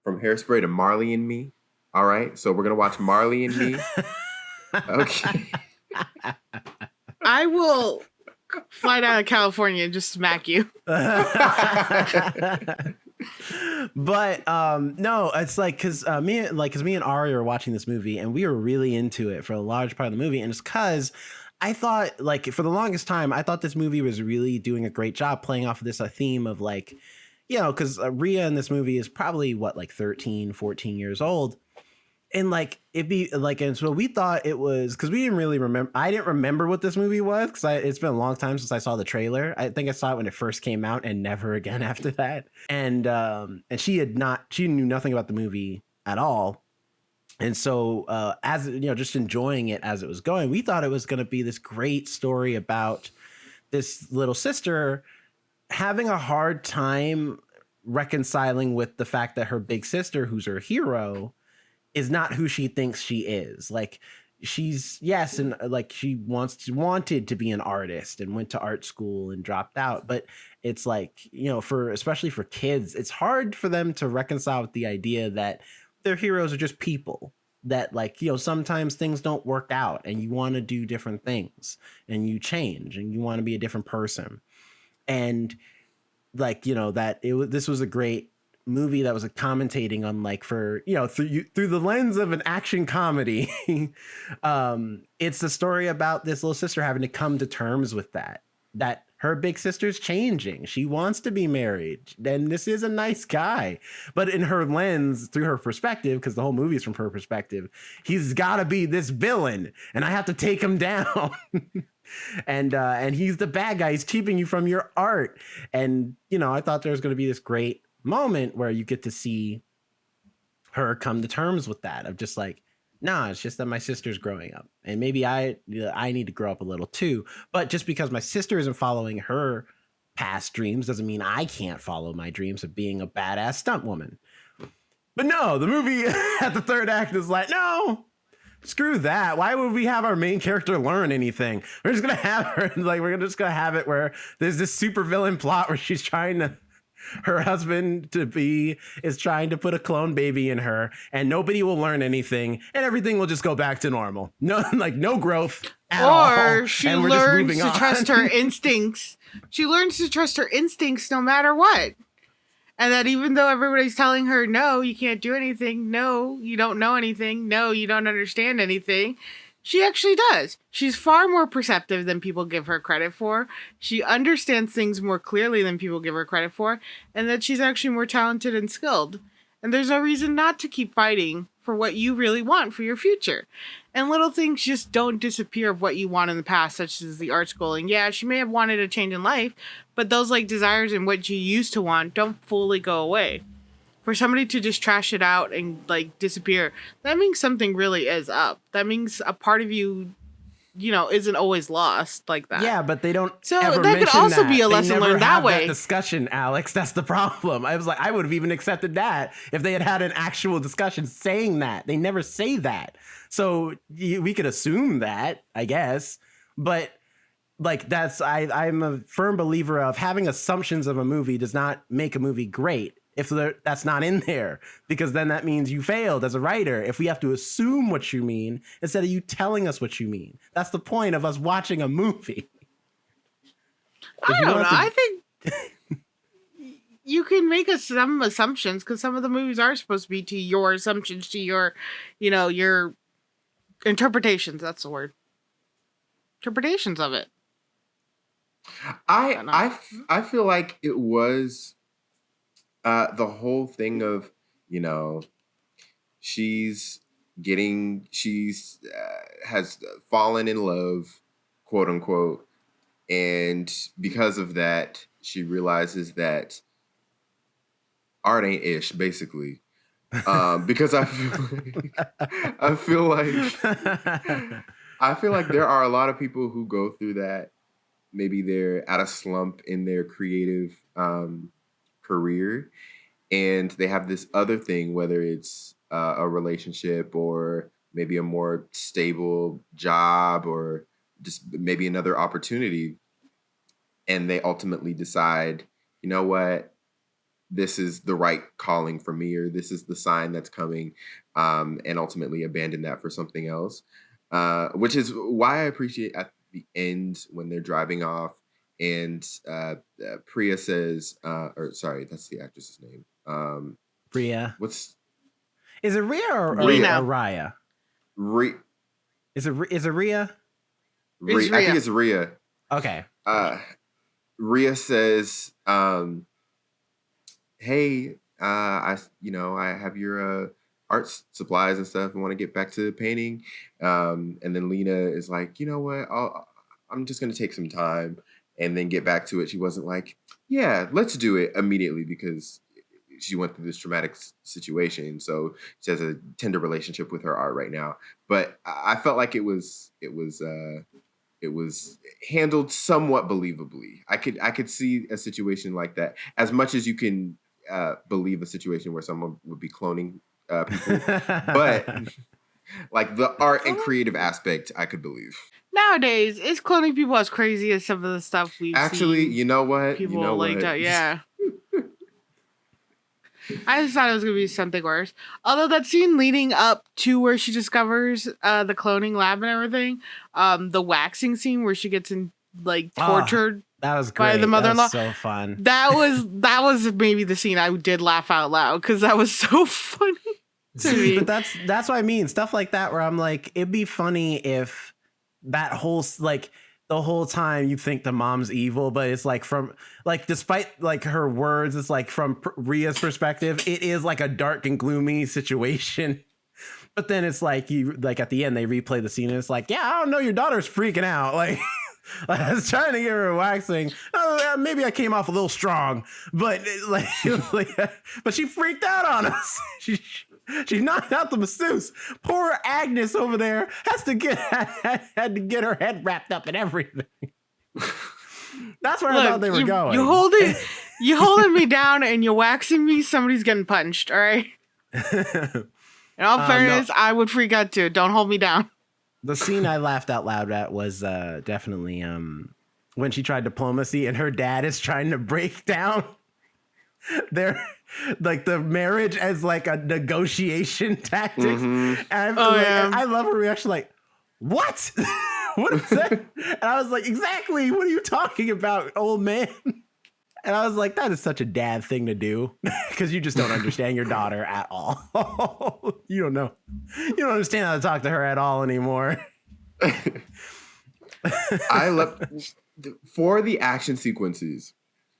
S2: from Hairspray to Marley and Me. All right, so we're gonna watch Marley and Me. Okay.
S3: I will fly down to California and just smack you.
S1: but no, it's like because me and Ari were watching this movie and we were really into it for a large part of the movie, and it's because I thought, like, for the longest time I thought this movie was really doing a great job playing off of this theme of, like, you know, because Ria in this movie is probably like 13, 14 years old. And like it'd be like, and so we thought it was because we didn't really remember. I didn't remember what this movie was because it's been a long time since I saw the trailer. I think I saw it when it first came out and never again after that. And she knew nothing about the movie at all. And so as you know, just enjoying it as it was going, we thought it was going to be this great story about this little sister having a hard time reconciling with the fact that her big sister, who's her hero, is not who she thinks she is. Like, she's, yes, and like she wanted to be an artist and went to art school and dropped out, but it's like, you know, especially for kids, it's hard for them to reconcile with the idea that their heroes are just people, that, like, you know, sometimes things don't work out and you want to do different things and you change and you want to be a different person. And like, you know, this was a great movie that was commentating on, like, for, you know, through the lens of an action comedy. It's the story about this little sister having to come to terms with that her big sister's changing. She wants to be married, and this is a nice guy, but in her lens, through her perspective, because the whole movie is from her perspective, he's got to be this villain and I have to take him down. and he's the bad guy. He's keeping you from your art. And, you know, I thought there was going to be this great moment where you get to see her come to terms with that, of just like, nah, it's just that my sister's growing up and maybe I need to grow up a little too. But just because my sister isn't following her past dreams doesn't mean I can't follow my dreams of being a badass stunt woman. But no, the movie at the third act is like, no, screw that. Why would we have our main character learn anything? We're just going to have her, like, we're just going to have it where there's this super villain plot where she's trying to, her husband is trying to put a clone baby in her, and nobody will learn anything, and everything will just go back to normal. No, like, no growth at all.
S3: Or she learns to trust her instincts. She learns to trust her instincts no matter what. And that even though everybody's telling her, no, you can't do anything, no, you don't know anything, no, you don't understand anything, she actually does. She's far more perceptive than people give her credit for. She understands things more clearly than people give her credit for, and that she's actually more talented and skilled. And there's no reason not to keep fighting for what you really want for your future. And little things just don't disappear of what you want in the past, such as the art school. And yeah, she may have wanted a change in life, but those, like, desires and what you used to want don't fully go away. For somebody to just trash it out and, like, disappear, that means something really is up. That means a part of you isn't always lost like that.
S1: Yeah, but they don't.
S3: So
S1: ever
S3: that could
S1: mention
S3: also
S1: that.
S3: be a
S1: They
S3: lesson
S1: never
S3: learned that
S1: have
S3: way.
S1: Discussion, Alex. That's the problem. I was like, I would have even accepted that if they had an actual discussion saying that. They never say that, so we could assume that, I guess. But like, I'm a firm believer of having assumptions of a movie does not make a movie great. If that's not in there, because then that means you failed as a writer. If we have to assume what you mean instead of you telling us what you mean, that's the point of us watching a movie.
S3: I don't know. I think you can make some assumptions because some of the movies are supposed to be to your assumptions, to your, your interpretations. That's the word. Interpretations of it.
S2: I feel like it was the whole thing of, she's has fallen in love, quote unquote, and because of that, she realizes that art ain't ish, basically. Because I feel like there are a lot of people who go through that. Maybe they're at a slump in their creative career, and they have this other thing, whether it's a relationship or maybe a more stable job or just maybe another opportunity, and they ultimately decide, you know what, this is the right calling for me, or this is the sign that's coming, and ultimately abandon that for something else, which is why I appreciate at the end when they're driving off and Priya says, or sorry, that's the actress's name.
S1: Ria. Is it Ria or
S3: Lena?
S1: Raya? Is it Ria?
S2: I think it's Ria.
S1: Okay.
S2: Ria says, hey, I have your art supplies and stuff. I want to get back to painting. And then Lena is like, you know what? I'm just going to take some time and then get back to it. She wasn't like, yeah, let's do it immediately, because she went through this traumatic situation. So she has a tender relationship with her art right now. But I felt like it was handled somewhat believably. I could see a situation like that, as much as you can believe a situation where someone would be cloning people, but like the art and creative aspect, I could believe.
S3: Nowadays, is cloning people as crazy as some of the stuff we've
S2: actually
S3: seen?
S2: You know what?
S3: People yeah. I just thought it was gonna be something worse. Although that scene leading up to where she discovers the cloning lab and everything, the waxing scene where she gets tortured.
S1: That was great.
S3: By the mother-in-law.
S1: That was so fun.
S3: That was maybe the scene I did laugh out loud because that was so funny.
S1: See, but that's what I mean. Stuff like that where I'm like, it'd be funny if that whole the whole time you think the mom's evil, but it's like from despite her words, it's like from Ria's perspective, it is like a dark and gloomy situation. But then it's like at the end they replay the scene and it's like, yeah, I don't know, your daughter's freaking out. I was trying to give her a waxing. Oh, maybe I came off a little strong, but but she freaked out on us. She knocked out the masseuse. Poor Agnes over there had to get her head wrapped up and everything. That's where I thought they were going.
S3: You holding me down and you're waxing me. Somebody's getting punched. All right. In all fairness, no. I would freak out too. Don't hold me down.
S1: The scene I laughed out loud at was definitely when she tried diplomacy and her dad is trying to break down the marriage as like a negotiation tactic.
S2: Mm-hmm.
S1: And I love her reaction, like, what? What is that? And I was like, exactly. What are you talking about, old man? And I was like, that is such a dad thing to do, because you just don't understand your daughter at all. You don't know. You don't understand how to talk to her at all anymore.
S2: I love for the action sequences.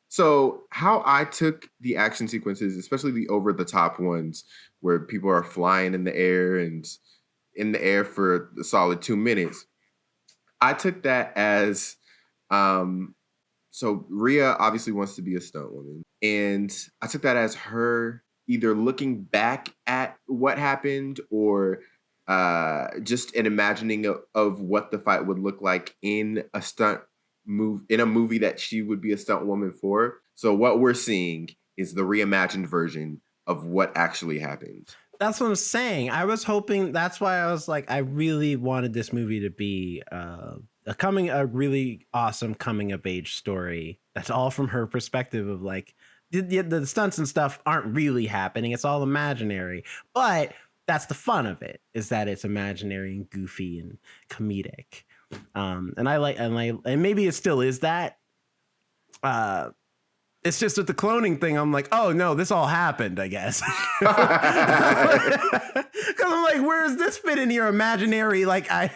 S2: So how I took the action sequences, especially the over the top ones where people are flying in the air and in the air for a solid 2 minutes, I took that as so Ria obviously wants to be a stunt woman, and I took that as her either looking back at what happened or just an imagining of what the fight would look like in a movie that she would be a stunt woman for. So what we're seeing is the reimagined version of what actually happened.
S1: That's what I'm saying. I was hoping. That's why I was like, I really wanted this movie to be a really awesome coming of age story. That's all from her perspective of like the stunts and stuff aren't really happening. It's all imaginary, but that's the fun of it, is that it's imaginary and goofy and comedic. And maybe it still is that. It's just with the cloning thing, I'm like, oh no, this all happened, I guess. Because I'm like, where does this fit in your imaginary? Imagine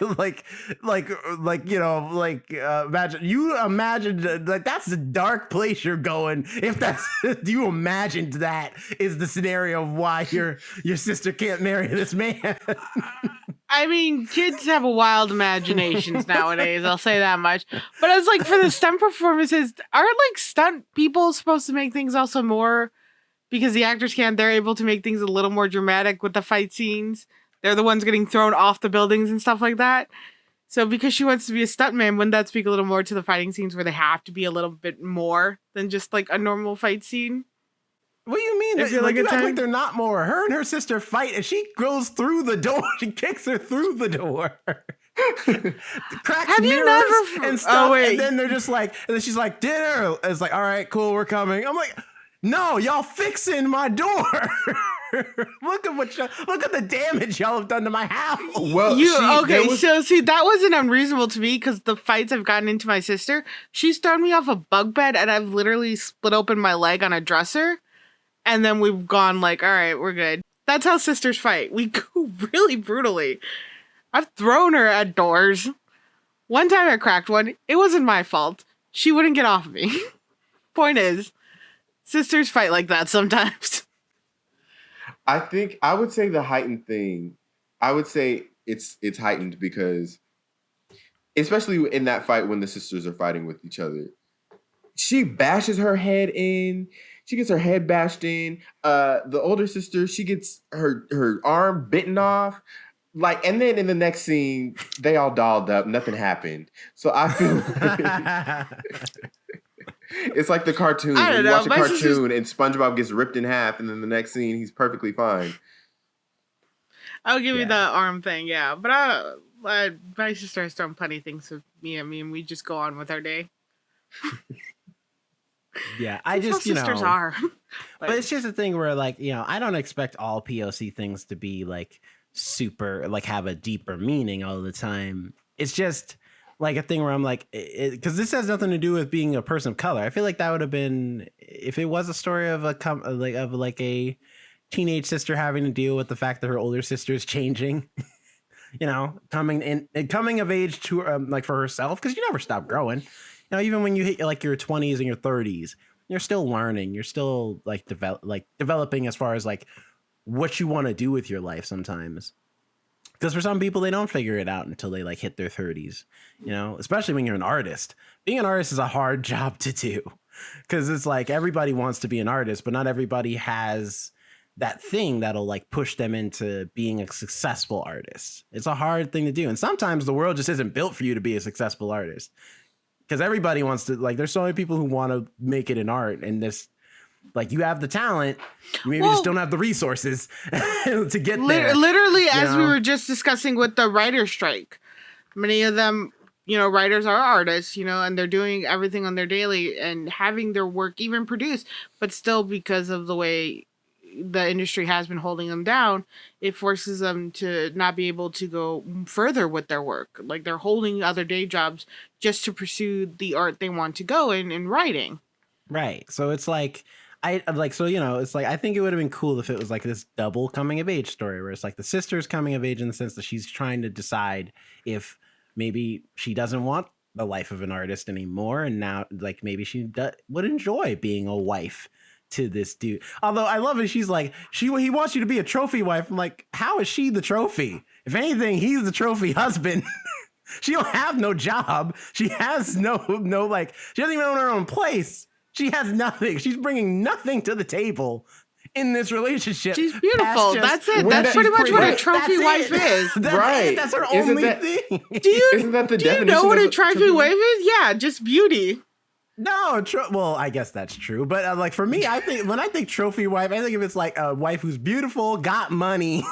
S1: you imagined like that's the dark place you're going. If that's you imagined that is the scenario of why your sister can't marry this man.
S3: I mean, kids have a wild imaginations nowadays. I'll say that much. But it's like for the stunt performances, aren't like stunt people supposed to make things also more, because the actors they're able to make things a little more dramatic with the fight scenes. They're the ones getting thrown off the buildings and stuff like that. So because she wants to be a stuntman, wouldn't that speak a little more to the fighting scenes where they have to be a little bit more than just like a normal fight scene?
S1: What do you mean? Like they're not more. Her and her sister fight, and she goes through the door. She kicks her through the door. Cracks
S3: Have you never
S1: and stuff. And then they're just like, and then she's like, dinner. It's like, all right, cool, we're coming. I'm like, no, y'all fixing my door. Look at the damage y'all have done to my house.
S2: Well,
S3: so see, that wasn't unreasonable to me, because the fights I've gotten into my sister, she's thrown me off a bunk bed, and I've literally split open my leg on a dresser. And then we've gone like, all right, we're good. That's how sisters fight. We go really brutally. I've thrown her at doors. One time I cracked one. It wasn't my fault. She wouldn't get off of me. Point is, sisters fight like that sometimes.
S2: I think I would say the heightened thing. I would say it's heightened because, especially in that fight when the sisters are fighting with each other, she bashes her head in. She gets her head bashed in. The older sister, she gets her arm bitten off. Like, and then in the next scene, they all dolled up. Nothing happened. So I feel like it's like the cartoon.
S3: I don't know.
S2: Watch a cartoon and SpongeBob gets ripped in half, and then the next scene, he's perfectly fine.
S3: I'll give you the arm thing, yeah. But my sister has done plenty of things with me. I mean, we just go on with our day.
S1: Yeah, I
S3: just, sisters are.
S1: But it's just a thing where, like, I don't expect all POC things to be like super, like, have a deeper meaning all the time. It's just like a thing where I'm like, because this has nothing to do with being a person of color. I feel like that would have been, if it was a story of a teenage sister having to deal with the fact that her older sister is changing, coming of age to like for herself, because you never stop growing. Even when you hit like your 20s and your 30s, you're still learning. You're still like developing as far as like what you want to do with your life sometimes. Because for some people, they don't figure it out until they like hit their 30s, especially when you're an artist. Being an artist is a hard job to do, because it's like everybody wants to be an artist, but not everybody has that thing that'll like push them into being a successful artist. It's a hard thing to do. And sometimes the world just isn't built for you to be a successful artist. Because everybody wants to, like, there's so many people who want to make it in art, and this, like, you have the talent, you maybe just don't have the resources to get there.
S3: Literally, as we were just discussing with the writer's strike, many of them, writers are artists, and they're doing everything on their daily and having their work even produced, but still, because of the way the industry has been holding them down, it forces them to not be able to go further with their work. Like, they're holding other day jobs just to pursue the art they want to go in writing.
S1: Right. So it's like, it's like, I think it would have been cool if it was like this double coming of age story where it's like the sister's coming of age in the sense that she's trying to decide if maybe she doesn't want the life of an artist anymore. And now, like, maybe she would enjoy being a wife to this dude. Although I love it, she's like, he wants you to be a trophy wife. I'm like, how is she the trophy? If anything, he's the trophy husband. She don't have no job. She has no like, she doesn't even own her own place. She has nothing. She's bringing nothing to the table in this relationship.
S3: She's beautiful. That's it. That's pretty much what a trophy wife is.
S1: Right. That's her only thing.
S2: Isn't that the definition?
S3: Do you know what a trophy wife is? Yeah, just beauty.
S1: No, well, I guess that's true. But like for me, I think when I think trophy wife, I think if it's like a wife who's beautiful, got money,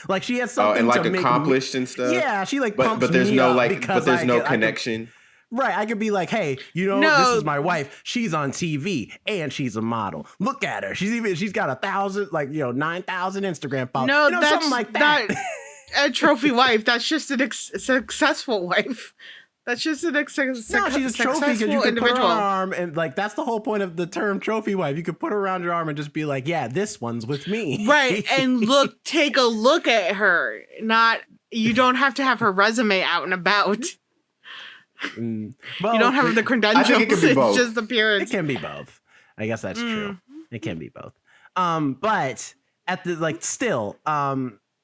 S1: like she has something
S2: and like
S1: to
S2: accomplished and stuff.
S1: Yeah, she like pumps
S2: but there's
S1: me
S2: no
S1: up
S2: like,
S1: because
S2: but there's no
S1: I
S2: connection.
S1: Right, I could be like, hey, this is my wife. She's on TV and she's a model. Look at her. She's got 1,000, 9,000 Instagram followers.
S3: No, that's
S1: something like that.
S3: Not a trophy wife. That's just a successful wife. That's just an
S1: she's a trophy because you can put her on her arm, and like that's the whole point of the term trophy wife. You could put her around your arm and just be like, yeah, this one's with me.
S3: Right, and take a look at her. You don't have to have her resume out and about. Well, you don't have the credentials.
S2: I think it can be both.
S3: It's just appearance.
S1: It can be both. I guess that's true. It can be both. But at the still,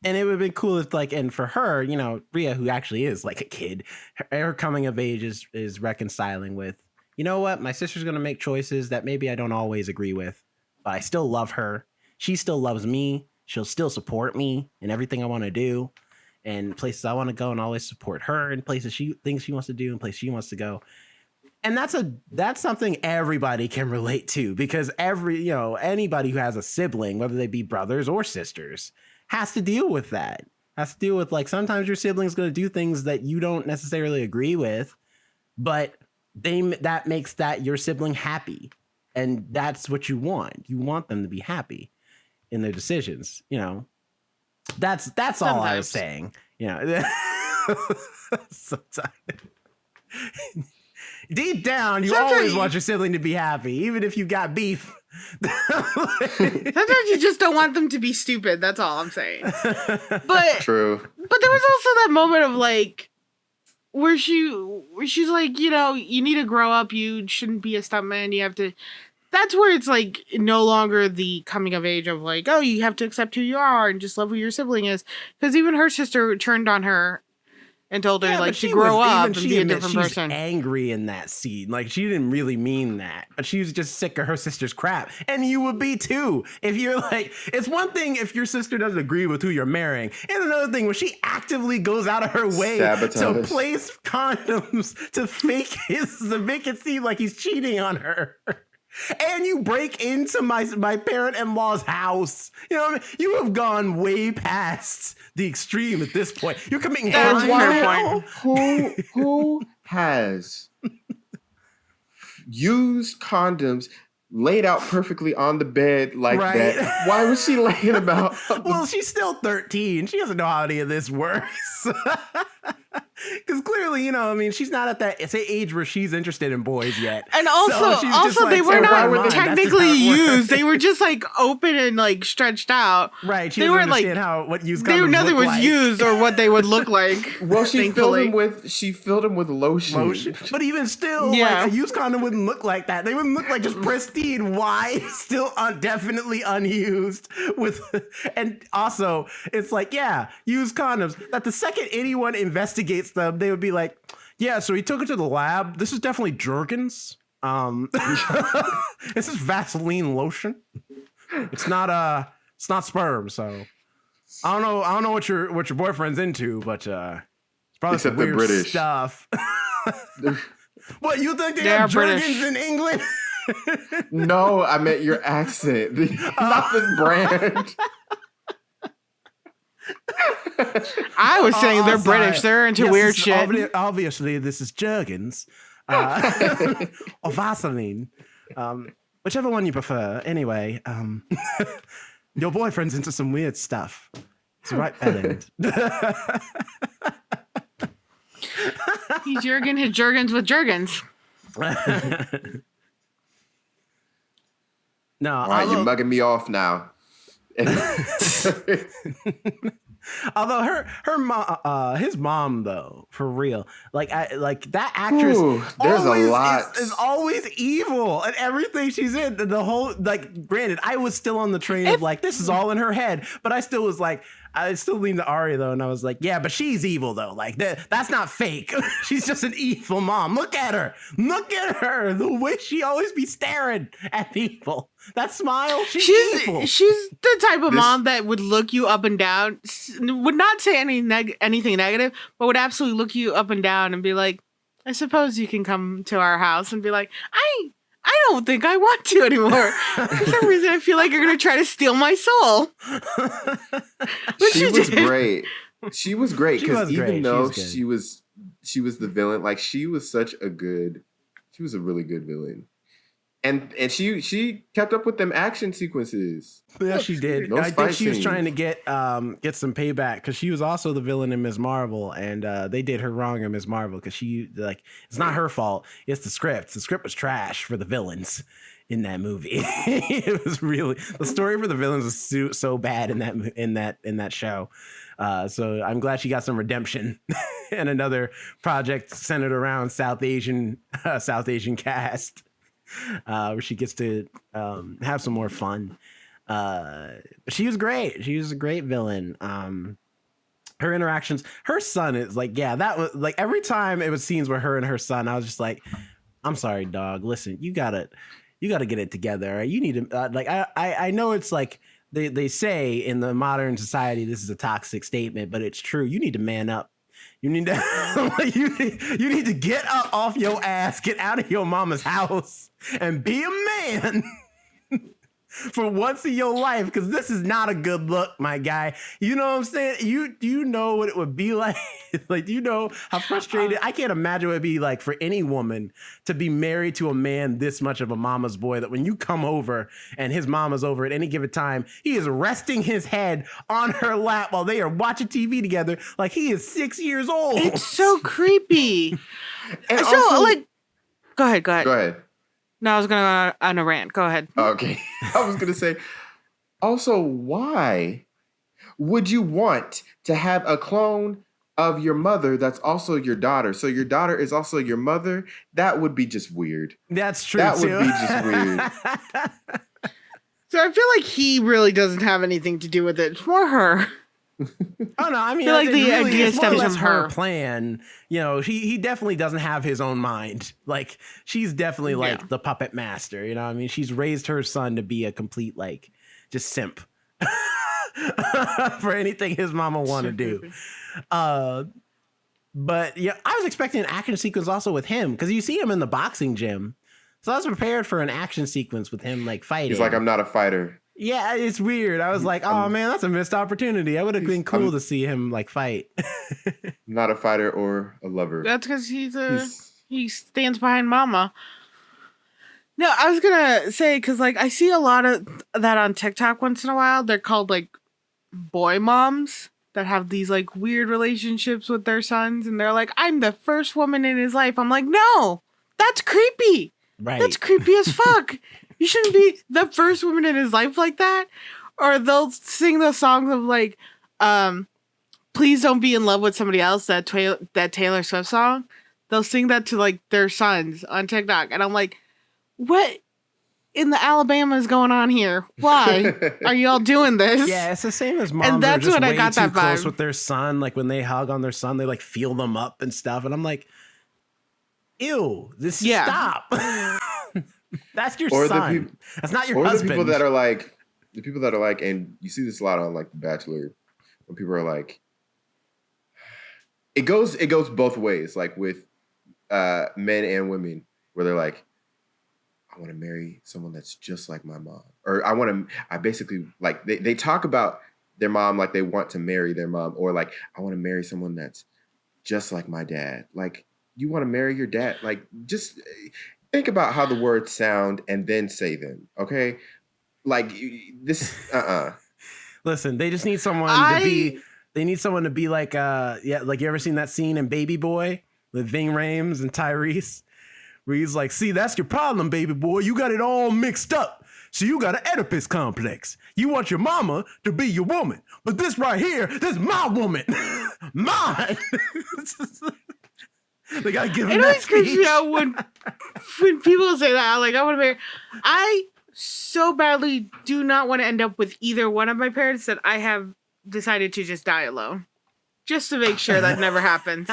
S1: and it would have been cool if and for her, Ria, who actually is like a kid, her coming of age is reconciling with, you know what, my sister's gonna make choices that maybe I don't always agree with, but I still love her. She still loves me. She'll still support me in everything I want to do, and places I want to go, and always support her in places she thinks she wants to do and places she wants to go. And that's something everybody can relate to, because anybody who has a sibling, whether they be brothers or sisters, has to deal with that. Has to deal with sometimes your sibling's going to do things that you don't necessarily agree with, but that makes that your sibling happy, and that's what you want. You want them to be happy in their decisions. That's sometimes. All I was saying. Sometimes. Deep down, you always want your sibling to be happy, even if you got beef.
S3: Sometimes you just don't want them to be stupid. That's all I'm saying. But
S2: true.
S3: But there was also that moment of where she's like, you need to grow up. You shouldn't be a stuntman. You have to. That's where it's no longer the coming of age of oh, you have to accept who you are and just love who your sibling is. Because even her sister turned on her and told her to grow up and be a different person.
S1: She's angry in that scene. She didn't really mean that, but she was just sick of her sister's crap. And you would be too. If you're it's one thing if your sister doesn't agree with who you're marrying. It's another thing when she actively goes out of her way to place condoms to make it seem like he's cheating on her. And you break into my parent-in-law's house. You know what I mean? You have gone way past the extreme at this point. You're committing
S3: point.
S2: Who has used condoms laid out perfectly on the bed that? Why was she laying about?
S1: Well, she's still 13. She doesn't know how any of this works. Because clearly, she's not at that age where she's interested in boys yet.
S3: And also they were not technically used. They were just
S1: open
S3: and stretched out.
S1: Right. She didn't understand what used condoms
S3: nothing was
S1: like.
S3: used or what they would look like.
S2: Well, she filled him with lotion.
S1: But even still, a used condom wouldn't look like that. They wouldn't look like just pristine, wide, still definitely unused. And also, it's used condoms that the second anyone investigates them, they would be like, yeah, so he took it to the lab. This is definitely Jergens. This is Vaseline lotion. It's not sperm, so I don't know what your boyfriend's into, but it's probably
S2: except
S1: some weird
S2: British
S1: stuff. What, you think they
S3: They're
S1: have Jergens
S3: British.
S1: in England?
S2: No, I meant your accent, not the brand.
S3: I was saying they're British. They're into weird shit.
S1: Obviously, this is Jergens or Vaseline, whichever one you prefer. Anyway, your boyfriend's into some weird stuff. It's right bad end.
S3: He's Jurgen his Jergens with Jergens.
S1: No,
S2: all right, you're mugging me off now.
S1: Although her mom, his mom though, for real, that actress,
S2: there's a lot,
S1: is always evil and everything she's in. The whole granted, I was still on the train of this is all in her head, but I still was I still leaned to Ari though, and I was like, yeah, but she's evil though. That's not fake. She's just an evil mom. Look at her. The way she always be staring at people. That smile, she's beautiful.
S3: She's the type of mom that would look you up and down, would not say anything negative, but would absolutely look you up and down and be like, I suppose you can come to our house, and be like, I don't think I want to anymore. For some reason, I feel like you're going to try to steal my soul.
S2: She was great. She was great because even though she was the villain, like she was a really good villain. And she kept up with them action sequences.
S1: Yeah, she did. I think she was trying to get some payback because she was also the villain in Ms. Marvel, and they did her wrong in Ms. Marvel because it's not her fault. It's the script. The script was trash for the villains in that movie. It was really, the story for the villains was so bad in that show. So I'm glad she got some redemption and another project centered around South Asian cast. Where she gets to have some more fun. She was great. She was a great villain. Her interactions, her son is like, yeah, that was like every time it was scenes where her and her son, I was just like, I'm sorry, dog. Listen, you gotta get it together. Right? You need to I know it's like they say in the modern society this is a toxic statement, but it's true. You need to man up. You need to you need to get up off your ass, get out of your mama's house, and be a man for once in your life, because this is not a good look, my guy. You know what I'm saying? You know what it would be like? Like, do you know how frustrated? I can't imagine what it'd be like for any woman to be married to a man this much of a mama's boy, that when you come over and his mama's over at any given time, he is resting his head on her lap while they are watching TV together like he is 6 years old.
S3: It's so creepy.
S2: And
S3: so,
S2: also,
S3: like, go ahead.
S2: Go ahead.
S3: No, I was going to go on a rant. Go ahead.
S2: Okay. I was going to say, also, why would you want to have a clone of your mother that's also your daughter? So your daughter is also your mother? That would be just weird.
S1: That's true,
S2: That
S1: too.
S2: would be just weird.
S3: So I feel like he really doesn't have anything to do with it. It's more her.
S1: Oh no, I mean,
S3: I feel like the idea stems from
S1: her
S3: her
S1: plan. You know, he definitely doesn't have his own mind. Like, she's definitely like the puppet master. You know what I mean? She's raised her son to be a complete, like, just simp for anything his mama want to do. But yeah, I was expecting an action sequence also with him, because you see him in the boxing gym. So I was prepared for an action sequence with him, like, fighting.
S2: He's like, I'm not a fighter.
S1: Yeah, it's weird. I was like, oh man, that's a missed opportunity. I would have been cool to see him like fight.
S2: Not a fighter or a lover.
S3: That's because he stands behind mama. No, I was gonna say, because like I see a lot of that on TikTok once in a while. They're called like boy moms that have these like weird relationships with their sons, and they're like, I'm the first woman in his life. I'm like, no, that's creepy.
S1: Right.
S3: That's creepy as fuck. You shouldn't be the first woman in his life like that. Or they'll sing those songs of like, please don't be in love with somebody else, that Taylor Swift song. They'll sing that to like their sons on TikTok. And I'm like, what in the Alabama is going on here? Why are you all doing this?
S1: Yeah, it's the same as moms.
S3: And that's
S1: are just
S3: when I
S1: way
S3: got
S1: too
S3: that
S1: close
S3: vibe
S1: with their son. Like when they hug on their son, they like feel them up and stuff. And I'm like, ew, stop. That's your son. That's not your husband.
S2: Or the people that are like, and you see this a lot on like The Bachelor, when people are like, it goes both ways, like with men and women, where they're like, I want to marry someone that's just like my mom, or I basically like they talk about their mom like they want to marry their mom, or like I want to marry someone that's just like my dad. Like, you want to marry your dad? Like, just think about how the words sound and then say them, okay? Like, this,
S1: Listen, they just need someone to be, they need someone to be like, like, you ever seen that scene in Baby Boy with Ving Rhames and Tyrese? Where he's like, see, that's your problem, baby boy. You got it all mixed up. So you got an Oedipus complex. You want your mama to be your woman. But this right here, this is my woman. Mine. They gotta give him
S3: it always creeps me out when people say that. Like, I want to marry. I so badly do not want to end up with either one of my parents that I have decided to just die alone, just to make sure that never happens.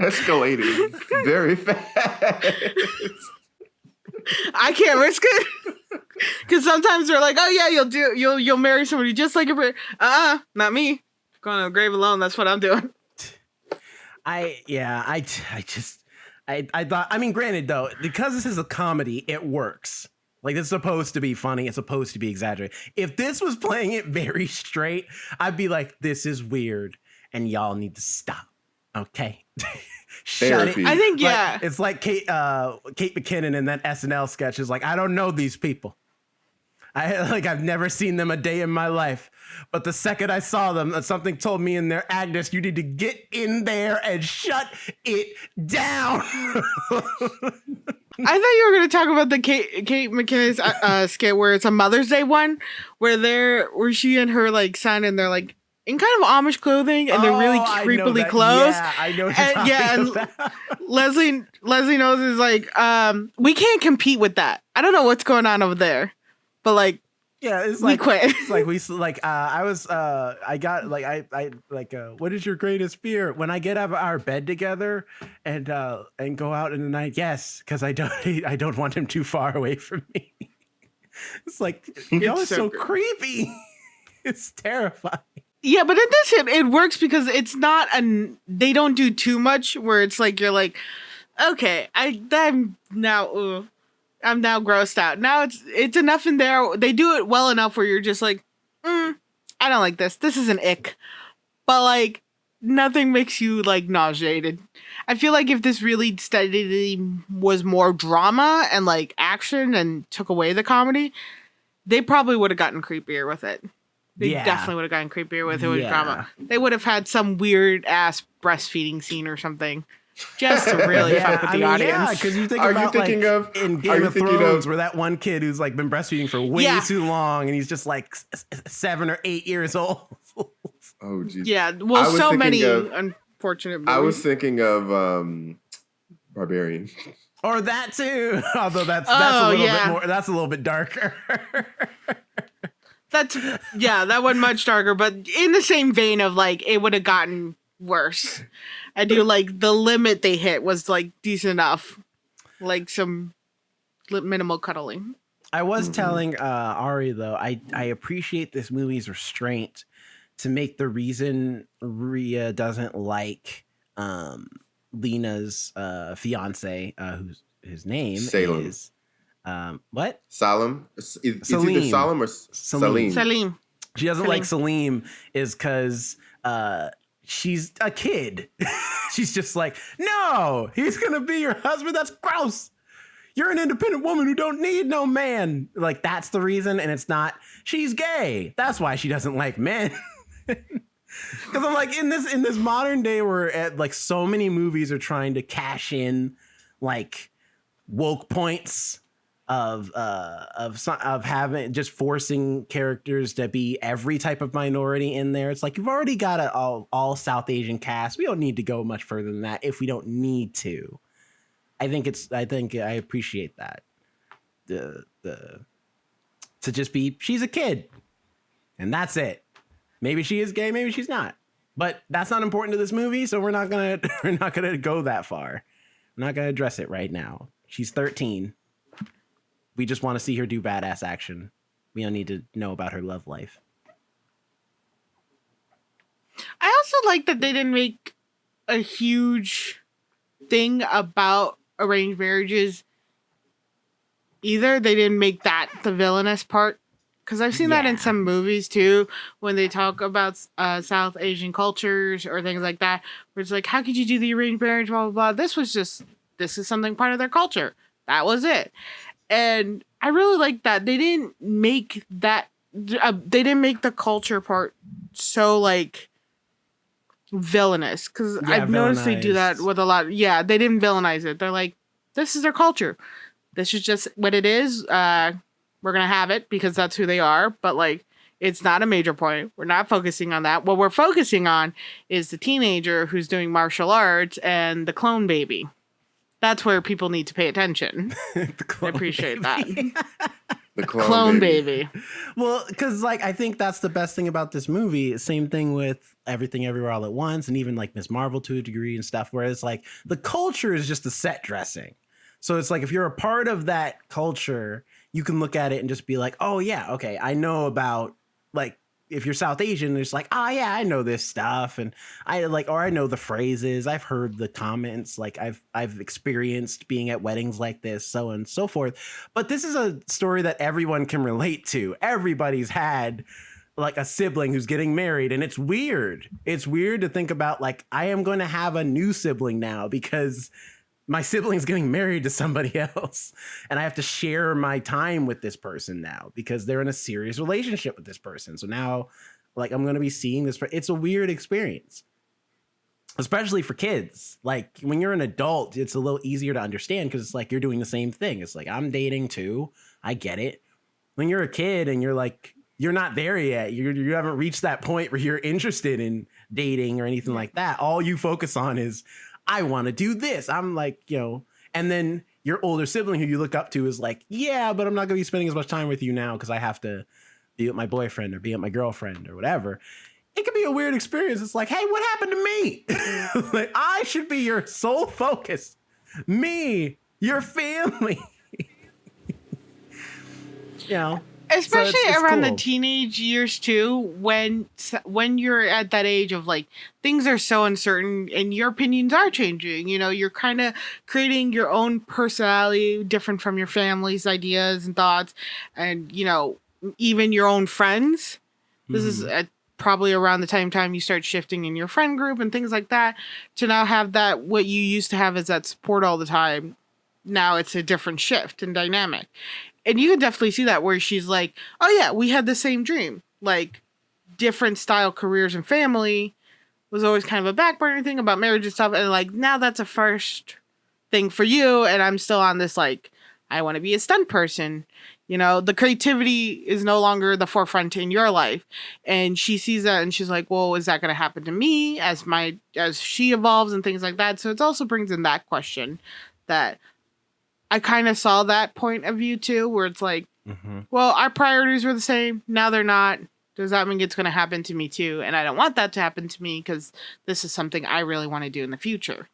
S2: Escalating very fast.
S3: I can't risk it. Because sometimes they're like, oh yeah, you'll marry somebody just like your not me. Going to the grave alone. That's what I'm doing.
S1: I thought, I mean, granted though, because this is a comedy, it works. Like, it's supposed to be funny. It's supposed to be exaggerated. If this was playing it very straight, I'd be like, this is weird and y'all need to stop. Okay. Shut it.
S3: I think, yeah.
S1: Like, it's like Kate McKinnon in that SNL sketch is like, I don't know these people. I've never seen them a day in my life. But the second I saw them, something told me in there, Agnes, you need to get in there and shut it down.
S3: I thought you were going to talk about the Kate McKinnon's skit where it's a Mother's Day one where she and her like son and they're like in kind of Amish clothing and they're really creepily clothed.
S1: Yeah, I know what you're talking about.
S3: Leslie knows is like, we can't compete with that. I don't know what's going on over there, but like,
S1: yeah, it's
S3: we
S1: like
S3: quit.
S1: It's like what is your greatest fear? When I get out of our bed together and go out in the night? Yes, because I don't want him too far away from me. It's like, y'all are so creepy. It's terrifying.
S3: Yeah, but in this it works because it's not they don't do too much where it's like you're like, okay, I'm now grossed out. Now it's enough in there. They do it well enough where you're just like, I don't like this. This is an ick. But like nothing makes you like nauseated. I feel like if this really steadily was more drama and like action and took away the comedy, they probably would have gotten creepier with it. They definitely would have gotten creepier with it with drama. They would have had some weird ass breastfeeding scene or something. Just to really fuck with the audience. Yeah,
S1: because you think about in Game of Thrones where that one kid who's like been breastfeeding for way too long and he's just like 7 or 8 years old.
S2: Oh, geez.
S3: Yeah, well, so many unfortunate movies.
S2: I was thinking of Barbarian.
S1: Or that too. Although that's a little bit more. That's a little bit darker.
S3: That one much darker, but in the same vein of like it would have gotten worse. I do like the limit they hit was like decent enough, like some minimal cuddling.
S1: I was telling Ari though, I appreciate this movie's restraint to make the reason Ria doesn't like Lena's fiance, whose his name
S2: Salem.
S1: is what?
S2: Salim. It's either Salim or Salim.
S3: Salim.
S1: She doesn't like Salim is because she's a kid. She's just like, no, he's gonna be your husband. That's gross. You're an independent woman who don't need no man. Like, that's the reason, and it's not she's gay. That's why she doesn't like men. Because I'm like, in this modern day where like so many movies are trying to cash in like woke points of having just forcing characters to be every type of minority in there. It's like, you've already got an all South Asian cast. We don't need to go much further than that if we don't need to. I think I appreciate that. To just be, she's a kid and that's it. Maybe she is gay, maybe she's not. But that's not important to this movie, so we're not gonna go that far. I'm not gonna address it right now. She's 13. We just want to see her do badass action. We don't need to know about her love life.
S3: I also like that they didn't make a huge thing about arranged marriages either. They didn't make that the villainous part. Because I've seen that in some movies too, when they talk about South Asian cultures or things like that, where it's like, how could you do the arranged marriage, blah, blah, blah. This is something part of their culture. That was it. And I really like that. They didn't make that, they didn't make the culture part so like villainous. Because I've noticed they do that with a lot. Yeah, they didn't villainize it. They're like, this is their culture. This is just what it is. We're going to have it because that's who they are. But like, it's not a major point. We're not focusing on that. What we're focusing on is the teenager who's doing martial arts and the clone baby. That's where people need to pay attention. I appreciate
S1: baby.
S3: that.
S2: The
S3: clone baby.
S1: Well, because like, I think that's the best thing about this movie. Same thing with Everything Everywhere All at Once and even like Ms. Marvel to a degree and stuff, where it's like the culture is just a set dressing. So it's like if you're a part of that culture, you can look at it and just be like, oh yeah, okay, I know about, like, if you're South Asian, it's like, oh yeah, I know this stuff, and I know the phrases, I've heard the comments, like I've experienced being at weddings like this, so on and so forth. But this is a story that everyone can relate to. Everybody's had like a sibling who's getting married, and it's weird. It's weird to think about, like, I am going to have a new sibling now because my sibling's getting married to somebody else, and I have to share my time with this person now because they're in a serious relationship with this person. So now, like, I'm going to be seeing this. It's a weird experience, especially for kids. Like, when you're an adult, it's a little easier to understand because it's like you're doing the same thing. It's like, I'm dating too. I get it. When you're a kid and you're like, you're not there yet. You haven't reached that point where you're interested in dating or anything like that. All you focus on is, I want to do this. I'm like, and then your older sibling who you look up to is like, yeah, but I'm not going to be spending as much time with you now because I have to be with my boyfriend or be with my girlfriend or whatever. It can be a weird experience. It's like, hey, what happened to me? Like, I should be your sole focus. Me, your family.
S3: Especially
S1: so it's
S3: around
S1: cool.
S3: the teenage years too, when you're at that age of like things are so uncertain and your opinions are changing. You're kind of creating your own personality different from your family's ideas and thoughts, and even your own friends. This is probably around the time you start shifting in your friend group and things like that, to now have that what you used to have is that support all the time. Now it's a different shift and dynamic. And you can definitely see that where she's like, oh yeah, we had the same dream. Like, different style careers and family was always kind of a back burner thing about marriage and stuff. And like, now that's a first thing for you. And I'm still on this, like, I want to be a stunt person. The creativity is no longer the forefront in your life. And she sees that and she's like, well, is that going to happen to me as she evolves and things like that? So it also brings in that question that I kind of saw that point of view too, where it's like, well, our priorities were the same. Now they're not. Does that mean it's going to happen to me too? And I don't want that to happen to me because this is something I really want to do in the future.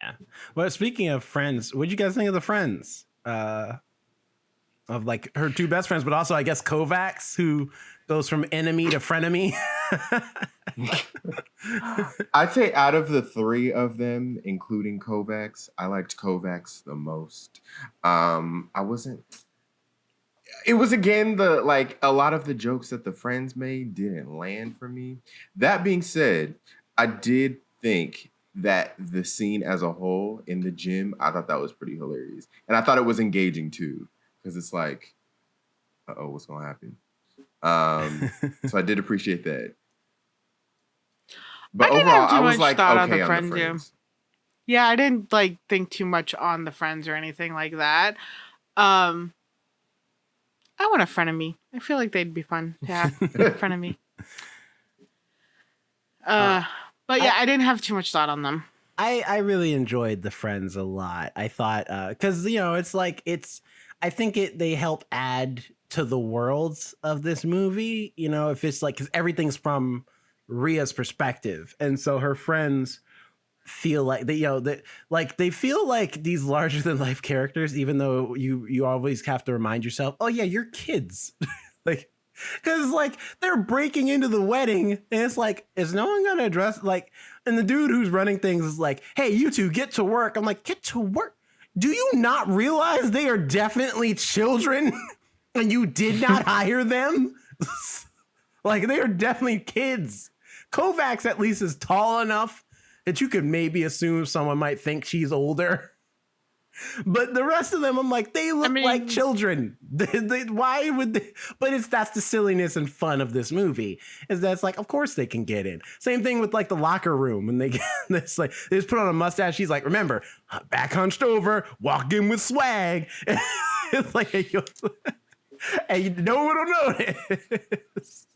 S1: Yeah. Well, speaking of friends, what'd you guys think of the friends? Of like her two best friends, but also I guess Kovacs, who goes from enemy to frenemy.
S2: I'd say out of the three of them, including Kovacs, I liked Kovacs the most. It was again a lot of the jokes that the friends made didn't land for me. That being said, I did think that the scene as a whole in the gym, I thought that was pretty hilarious. And I thought it was engaging too, because it's like, uh-oh, what's going to happen? So I did appreciate that. But overall, I was like, okay on the friends.
S3: Yeah, I didn't think too much on the friends or anything like that. I want a frenemy. I feel like they'd be fun to have a frenemy. But yeah, I didn't have too much thought on them.
S1: I really enjoyed the friends a lot. I thought because I think they help add to the worlds of this movie. If it's like, because everything's from Ria's perspective, and so her friends feel like they feel like these larger than life characters, even though you always have to remind yourself, oh yeah, you're kids. Like, because they're breaking into the wedding and it's like, is no one gonna address, and the dude who's running things is like, hey, you two get to work. I'm like, get to work? Do you not realize they are definitely children and you did not hire them? They are definitely kids. Kovacs at least is tall enough that you could maybe assume someone might think she's older. But the rest of them, I'm like, they look like children. Why would they? But that's the silliness and fun of this movie, is that it's like, of course they can get in. Same thing with the locker room when they get this, they just put on a mustache. She's like, remember, back hunched over, walk in with swag. It's like, hey, no one will notice.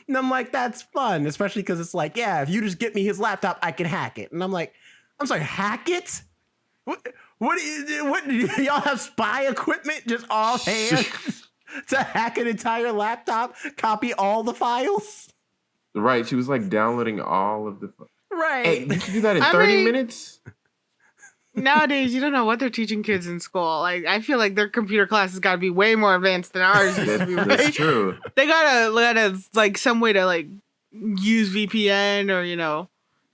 S1: And I'm like, that's fun, especially because it's like, yeah, if you just get me his laptop, I can hack it. And I'm like, I'm sorry, hack it? What do y'all have spy equipment just offhand to hack an entire laptop, copy all the files?
S2: Right, she was downloading all of the.
S1: Right.
S2: Hey, did you do that in 30 minutes?
S3: Nowadays, you don't know what they're teaching kids in school. Like, I feel like their computer classes got to be way more advanced than ours used to be. Right?
S2: That's true.
S3: They gotta like some way to like use VPN or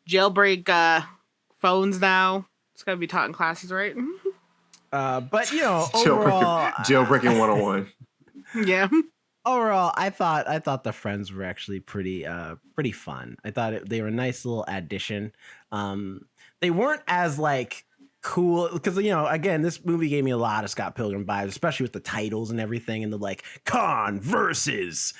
S3: jailbreak phones now. It's gotta be taught in classes, right?
S1: But overall,
S2: jailbreaking 101.
S3: Yeah.
S1: Overall, I thought the friends were actually pretty fun. I thought they were a nice little addition. They weren't as like cool because again, this movie gave me a lot of Scott Pilgrim vibes, especially with the titles and everything, and the like Khan versus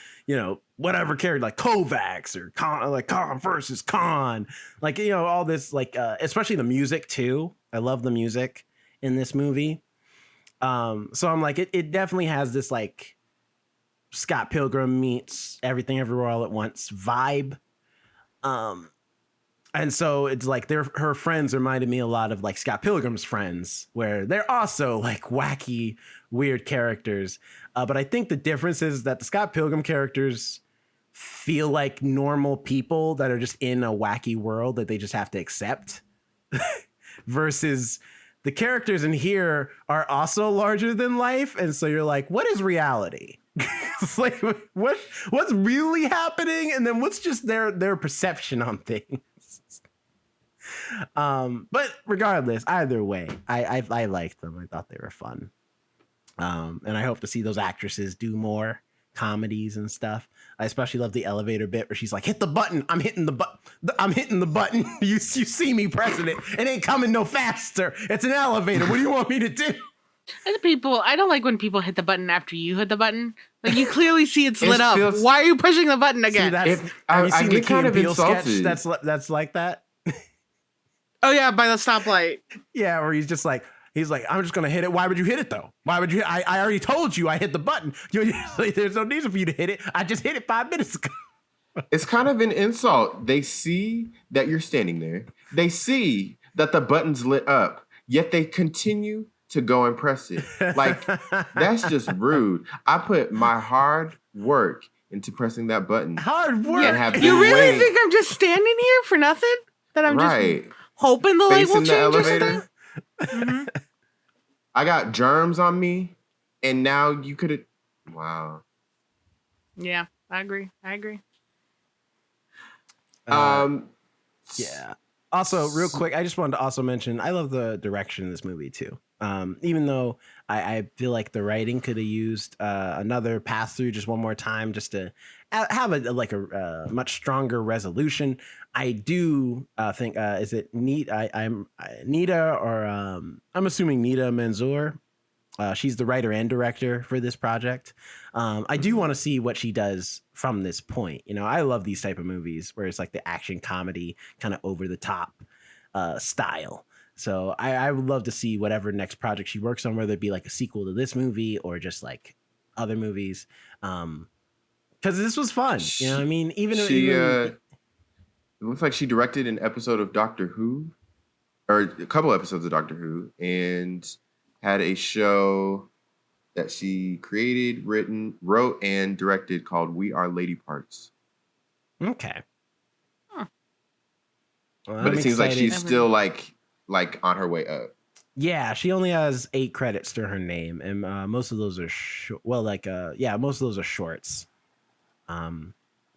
S1: whatever character, like Kovacs or Khan versus Khan, like all this, like especially the music too. I love the music in this movie. So I'm like, it definitely has this like Scott Pilgrim meets Everything Everywhere All at Once vibe. And so it's like her friends reminded me a lot of like Scott Pilgrim's friends, where they're also like wacky, weird characters. But I think the difference is that the Scott Pilgrim characters feel like normal people that are just in a wacky world that they just have to accept. Versus the characters in here are also larger than life. And so you're like, what is reality? It's like, what's really happening? And then what's just their perception on things? But regardless, either way, I liked them. I thought they were fun. And I hope to see those actresses do more comedies and stuff. I especially love the elevator bit where she's like, hit the button. I'm hitting the button. I'm hitting the button. You see me pressing it. It ain't coming no faster. It's an elevator. What do you want me to do?
S3: I don't like when people hit the button after you hit the button. Like, you clearly see it's lit up. Why are you pushing the button again?
S1: Have you seen the Key and Peele sketch
S2: insulted.
S1: that's like that?
S3: Oh yeah, by the stoplight.
S1: Yeah, where he's like, I'm just gonna hit it. Why would you hit it though? Why would you? I already told you I hit the button. There's no need for you to hit it. I just hit it 5 minutes ago.
S2: It's kind of an insult. They see that you're standing there. They see that the button's lit up, yet they continue to go and press it. Like, that's just rude. I put my hard work into pressing that button.
S1: Hard work.
S3: You really think I'm just standing here for nothing? That I'm just hoping the light will change or something? Mm-hmm.
S2: I got germs on me, and now you could have. Wow.
S3: Yeah, I agree.
S1: Yeah. Also, real quick, I just wanted to also mention I love the direction in this movie too. Even though I feel like the writing could have used another pass through just one more time, just to have a much stronger resolution. I do think is it Nida? I'm Nida, or I'm assuming Nida Manzoor. She's the writer and director for this project. I do want to see what she does from this point. I love these type of movies where it's like the action comedy kind of over the top style. So I would love to see whatever next project she works on, whether it be like a sequel to this movie or just like other movies. Because this was fun. You know what I mean?
S2: It looks like she directed an episode of Doctor Who, or a couple episodes of Doctor Who, and had a show that she created, wrote, and directed called We Are Lady Parts.
S1: Okay.
S3: Huh.
S1: Well,
S2: but it seems like she's still like on her way up.
S1: Yeah, she only has 8 credits to her name, and most of those are most of those are shorts.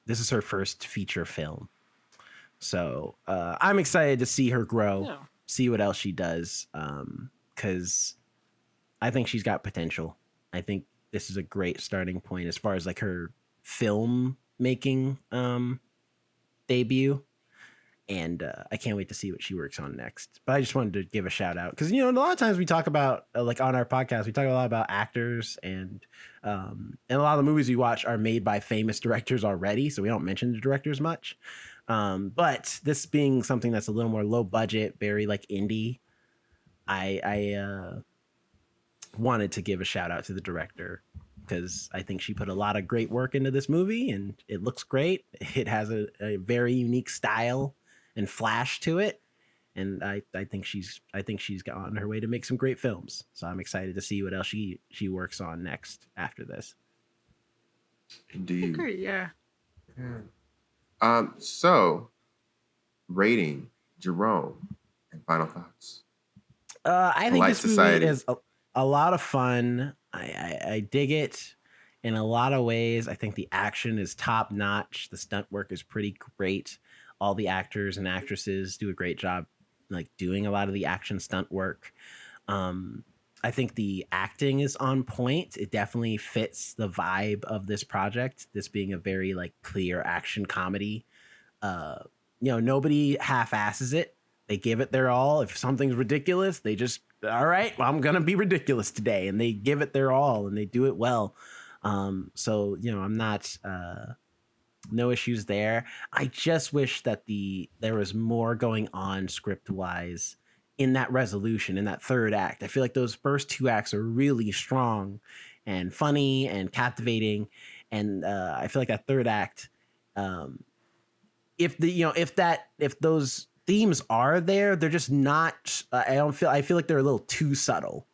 S1: This is her first feature film, so I'm excited to see her grow, see what else she does, because I think she's got potential. I think this is a great starting point as far as like her film making debut. And I can't wait to see what she works on next. But I just wanted to give a shout out because, a lot of times we talk about like on our podcast, we talk a lot about actors and a lot of the movies we watch are made by famous directors already. So we don't mention the directors much. But this being something that's a little more low budget, very like indie, I wanted to give a shout out to the director because I think she put a lot of great work into this movie and it looks great. It has a very unique style and flash to it, and I think she's on her way to make some great films. So I'm excited to see what else she works on next after this.
S2: Indeed.
S3: Okay, yeah.
S2: So rating, Jerome, and final thoughts.
S1: I think
S2: Polite
S1: this movie
S2: Society.
S1: is a lot of fun. I dig it in a lot of ways. I think the action is top notch. The stunt work is pretty great. All the actors and actresses do a great job, like doing a lot of the action stunt work. Um, I think the acting is on point. It definitely fits the vibe of this project. This being a very like clear action comedy. Uh, Nobody half-asses it. They give it their all. If something's ridiculous, they just, all right, well, I'm gonna be ridiculous today, and they give it their all, and they do it well. So I'm not no issues there. I just wish that there was more going on script wise in that resolution, in that third act. I feel like those first two acts are really strong and funny and captivating, and I feel like that third act, um, if those themes are there, they're just not. I feel like they're a little too subtle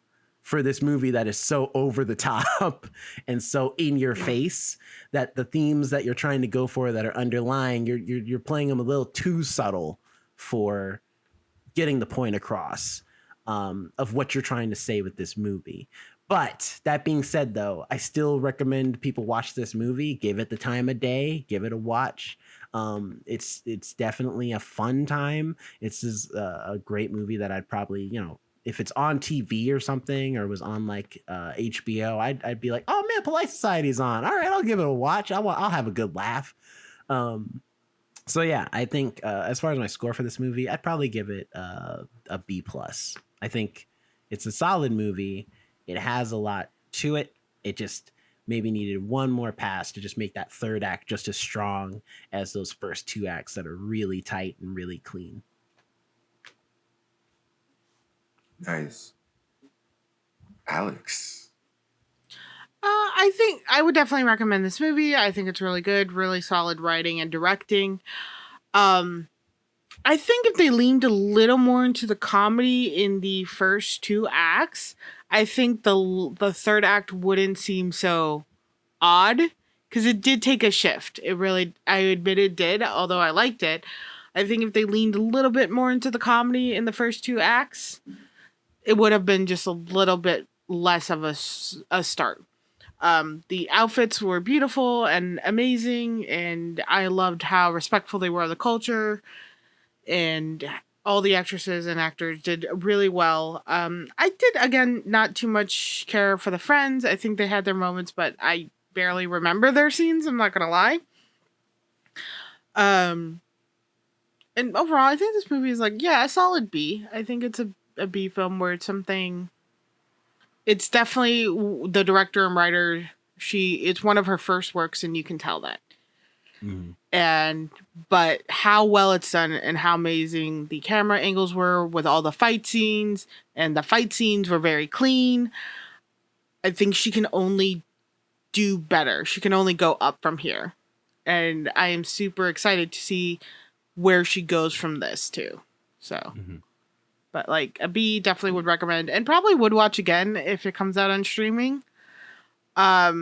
S1: for this movie that is so over the top and so in your face, that the themes that you're trying to go for that are underlying, you're playing them a little too subtle for getting the point across, of what you're trying to say with this movie. But that being said, though, I still recommend people watch this movie. Give it the time of day. Give it a watch. It's definitely a fun time. It's a great movie that I'd probably, if it's on TV or something, or was on like HBO, I'd be like, oh man, Polite Society's on. All right, I'll give it a watch. I'll have a good laugh. So yeah, I think as far as my score for this movie, I'd probably give it a B plus. I think it's a solid movie. It has a lot to it. It just maybe needed one more pass to just make that third act just as strong as those first two acts that are really tight and really clean.
S2: Nice. Alex.
S3: I think I would definitely recommend this movie. I think it's really good, really solid writing and directing. I think if they leaned a little more into the comedy in the first two acts, I think the third act wouldn't seem so odd, because it did take a shift. It really, I admit it did, although I liked it. I think if they leaned a little bit more into the comedy in the first two acts, it would have been just a little bit less of a start. The outfits were beautiful and amazing, and I loved how respectful they were of the culture, and all the actresses and actors did really well. I did, again, not too much care for the friends. I think they had their moments, but I barely remember their scenes, I'm not gonna lie. And overall, I think this movie is like, yeah, a solid B. I think it's a B film where it's something. It's definitely the director and writer. It's one of her first works, and you can tell that. Mm. But how well it's done and how amazing the camera angles were with all the fight scenes, and the fight scenes were very clean. I think she can only do better. She can only go up from here. And I am super excited to see where she goes from this too. So, but like a B, definitely would recommend, and probably would watch again if it comes out on streaming. I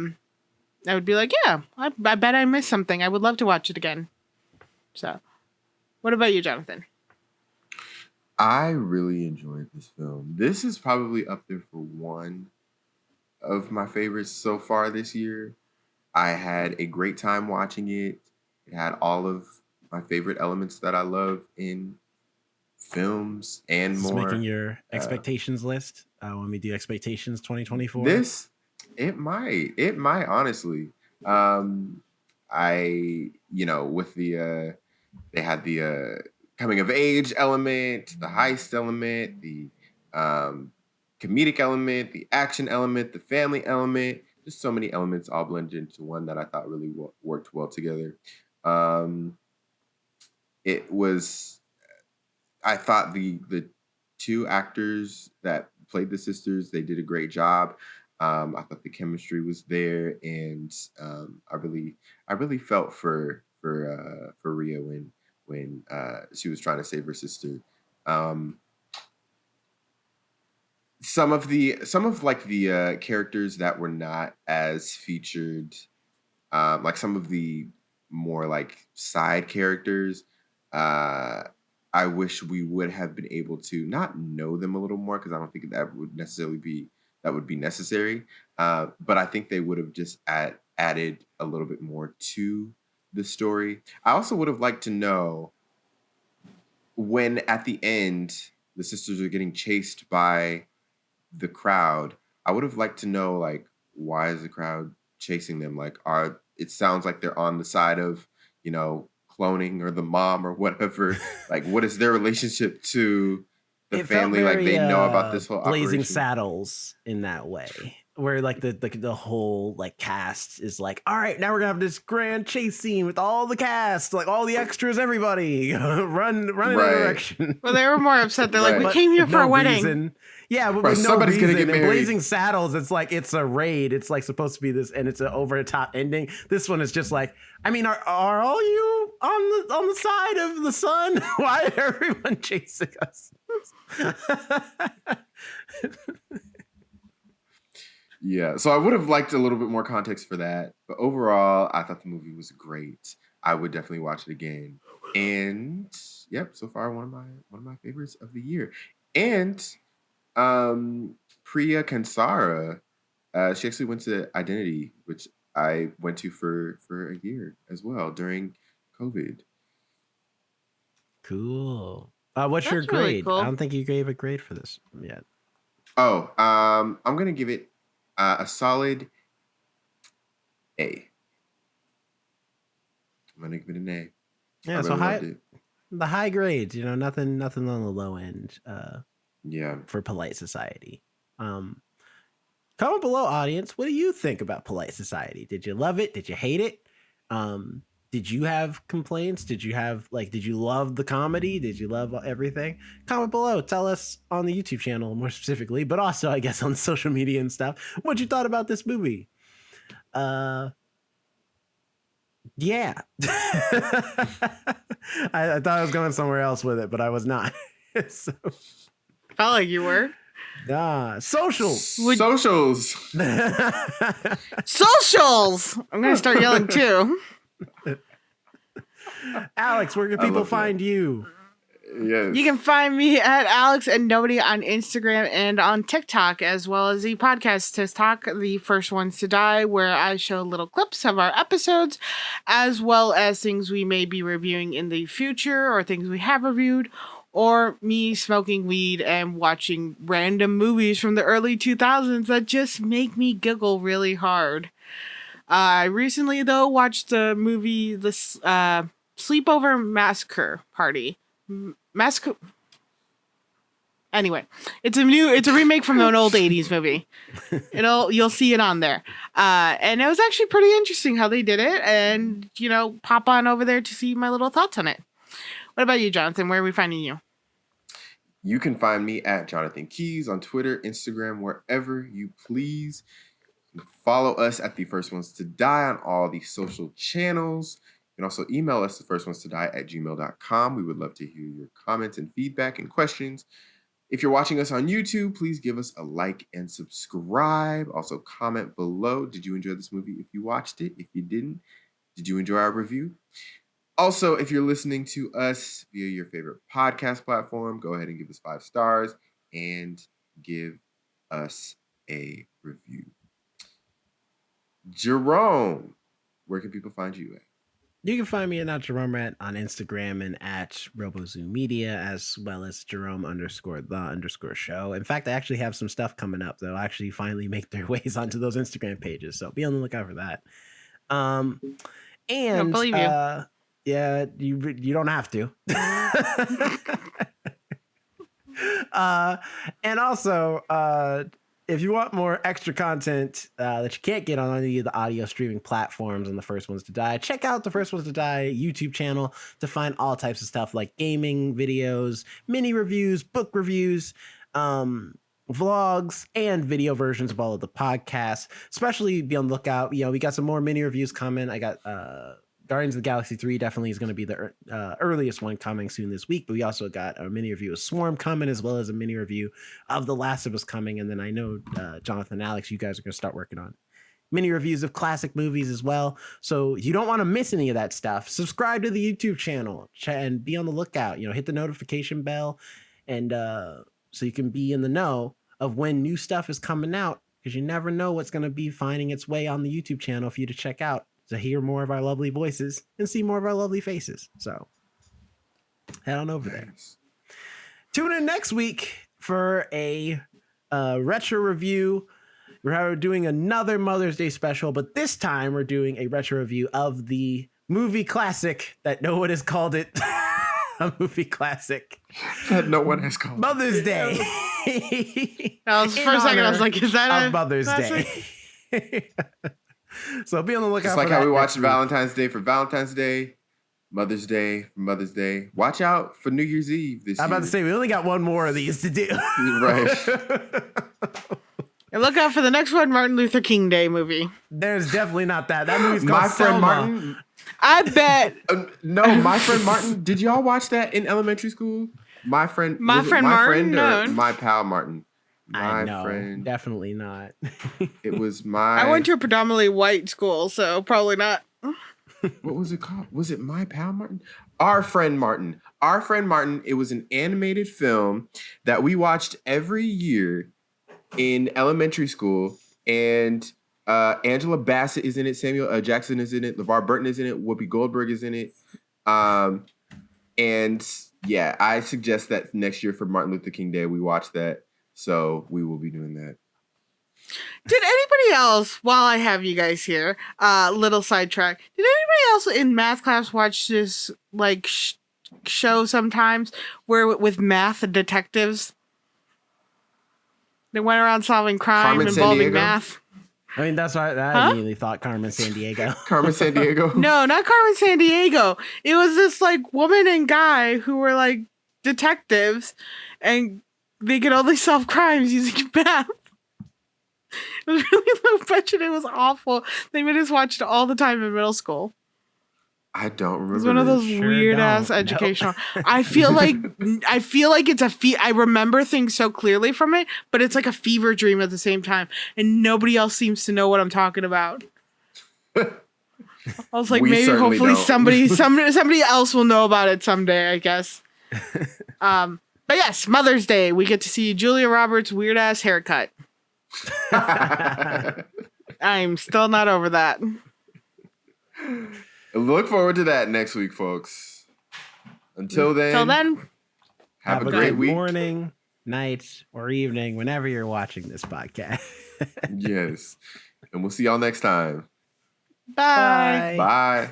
S3: would be like, yeah, I bet I missed something. I would love to watch it again. So, what about you, Jonathan?
S2: I really enjoyed this film. This is probably up there for one of my favorites so far this year. I had a great time watching it. It had all of my favorite elements that I love in films and more.
S1: Making your expectations list when we do expectations 2024.
S2: It might honestly. With the they had the coming of age element, the heist element, the comedic element, the action element, the family element. Just so many elements all blended into one that I thought really worked well together. I thought the two actors that played the sisters, they did a great job. I thought the chemistry was there, and I really felt for Ria when she was trying to save her sister. Some of the characters that were not as featured, like some of the more like side characters, I wish we would have been able to not know them a little more, because I don't think that would be necessary. But I think they would have just added a little bit more to the story. I also would have liked to know when at the end the sisters are getting chased by the crowd. I would have liked to know, like, why is the crowd chasing them? Like, it sounds like they're on the side of, cloning or the mom or whatever. Like, what is their relationship to the family?
S1: Felt
S2: Like, they know about this whole
S1: Blazing
S2: operation.
S1: Saddles in that way, where like the whole like cast is like, all right, now we're gonna have this grand chase scene with all the cast, like all the extras, everybody run in a direction.
S3: Well, they were more upset. They're like,
S2: Right.
S3: we came here for a wedding.
S1: Reason. Yeah, but
S2: Right,
S1: with no
S2: somebody's
S1: reason.
S2: gonna get
S1: In
S2: married.
S1: Blazing Saddles, it's like it's a raid. It's like supposed to be this, and it's an over the top ending. This one is just like, I mean, are all you on the side of the sun? Why is everyone chasing us?
S2: Yeah, so I would have liked a little bit more context for that. But overall, I thought the movie was great. I would definitely watch it again. And yep, so far one of my favorites of the year. And Priya Kansara, she actually went to Identity, which I went to for a year as well during COVID.
S1: Cool. What's your
S3: That's really
S1: grade?
S3: cool.
S1: I don't think you gave a grade for this yet.
S2: Oh, I'm gonna give it a solid A. I'm gonna give it an A.
S1: Yeah,
S2: I
S1: so
S2: really loved it.
S1: the high grades, nothing on the low end.
S2: Yeah.
S1: For Polite Society. Comment below, audience. What do you think about Polite Society? Did you love it? Did you hate it? Did you have complaints? Did you love the comedy? Did you love everything? Comment below. Tell us on the YouTube channel more specifically, but also I guess on social media and stuff, what you thought about this movie. Yeah. I thought I was going somewhere else with it, but I was not. So.
S3: Felt like you were.
S1: Socials.
S2: Socials.
S3: Socials. I'm gonna start yelling too.
S1: Alex, where can people find you?
S2: Yes.
S3: You can find me at Alex and Nobody on Instagram and on TikTok, as well as the podcast TikTok, The First Ones to Die, where I show little clips of our episodes, as well as things we may be reviewing in the future or things we have reviewed, or me smoking weed and watching random movies from the early 2000s that just make me giggle really hard. I recently, though, watched the movie The Sleepover Massacre Party. Anyway, it's a remake from an old 80s movie. You'll see it on there. And it was actually pretty interesting how they did it, and pop on over there to see my little thoughts on it. What about you, Jonathan? Where are we finding you?
S2: You can find me at Jonathan Keys on Twitter, Instagram, wherever you please. Follow us at The First Ones to Die on all the social channels. You can also email us, thefirstones2die@gmail.com. We would love to hear your comments and feedback and questions. If you're watching us on YouTube, please give us a like and subscribe. Also, comment below. Did you enjoy this movie if you watched it? If you didn't, did you enjoy our review? Also, if you're listening to us via your favorite podcast platform, go ahead and give us 5 stars and give us a review. Jerome, where can people find you at?
S1: You can find me at Jerome Rat on Instagram and at RoboZoo Media, as well as Jerome_the_show. In fact, I actually have some stuff coming up that'll actually finally make their ways onto those Instagram pages, so be on the lookout for that. And
S3: Don't believe you.
S1: Yeah, you don't have to. And also, if you want more extra content that you can't get on any of the audio streaming platforms on The First Ones to Die, check out The First Ones to Die YouTube channel to find all types of stuff like gaming videos, mini reviews, book reviews, vlogs, and video versions of all of the podcasts. Especially be on the lookout. We got some more mini reviews coming. I got Guardians of the Galaxy 3 definitely is going to be the earliest one coming soon this week, but we also got a mini review of Swarm coming, as well as a mini review of The Last of Us coming, and then I know Jonathan and Alex, you guys are going to start working on mini reviews of classic movies as well. So you don't want to miss any of that stuff. Subscribe to the YouTube channel and be on the lookout. Hit the notification bell, and so you can be in the know of when new stuff is coming out, because you never know what's going to be finding its way on the YouTube channel for you to check out, to hear more of our lovely voices and see more of our lovely faces. So head on over there. Tune in next week for a retro review. We're doing another Mother's Day special, but this time we're doing a retro review of the movie classic that no one has called it a movie classic.
S2: That no one has called
S1: Mother's Day.
S3: For a second, I was like, is that
S1: a Mother's Day? So be on the lookout.
S2: It's like how we watched Valentine's Day for Valentine's Day, Mother's Day for Mother's Day. Watch out for New Year's Eve this year.
S1: I'm about to say, we only got one more of these to do.
S2: Right.
S3: And look out for the next one, Martin Luther King Day movie.
S1: There's definitely not that. That movie's called
S2: My Friend
S1: Selma.
S2: Martin.
S3: I bet.
S2: No, My Friend Martin. Did y'all watch that in elementary school? My Friend
S3: Martin?
S2: or
S3: No.
S2: My Pal Martin?
S1: I know,
S2: Friend.
S1: definitely not.
S2: It was my...
S3: I went to a predominantly white school, so probably not.
S2: What was it called? Was it My Pal Martin? Our Friend Martin. Our Friend Martin. It was an animated film that we watched every year in elementary school, and Angela Bassett is in it, Samuel L. Jackson is in it, LeVar Burton is in it, Whoopi Goldberg is in it, and yeah, I suggest that next year for Martin Luther King Day we watch that, so we will be doing that.
S3: Did anybody else, while I have you guys here, little sidetrack, did anybody else in math class watch this like show sometimes where with math detectives? They went around solving crime
S2: Carmen
S3: involving
S2: Sandiego?
S3: math.
S1: I mean, that's why I immediately thought Carmen Sandiego.
S2: Carmen Sandiego?
S3: No, not Carmen Sandiego. It was this like woman and guy who were like detectives, and they could only solve crimes using math. It was really low budget. It was awful. They made us watch it all the time in middle school.
S2: I don't remember.
S3: It's one of those
S1: Sure
S3: weird ass
S1: don't.
S3: educational. I feel like it's a I remember things so clearly from it, but it's like a fever dream at the same time, and nobody else seems to know what I'm talking about. I was like,
S2: We
S3: maybe,
S2: certainly
S3: hopefully,
S2: don't.
S3: somebody else will know about it someday. I guess. But yes, Mother's Day, we get to see Julia Roberts' weird ass haircut. I'm still not over that.
S2: Look forward to that next week, folks. Until then, have a great
S1: good
S2: week.
S1: Morning, night, or evening, whenever you're watching this podcast.
S2: Yes. And we'll see y'all next time.
S3: Bye.
S2: Bye.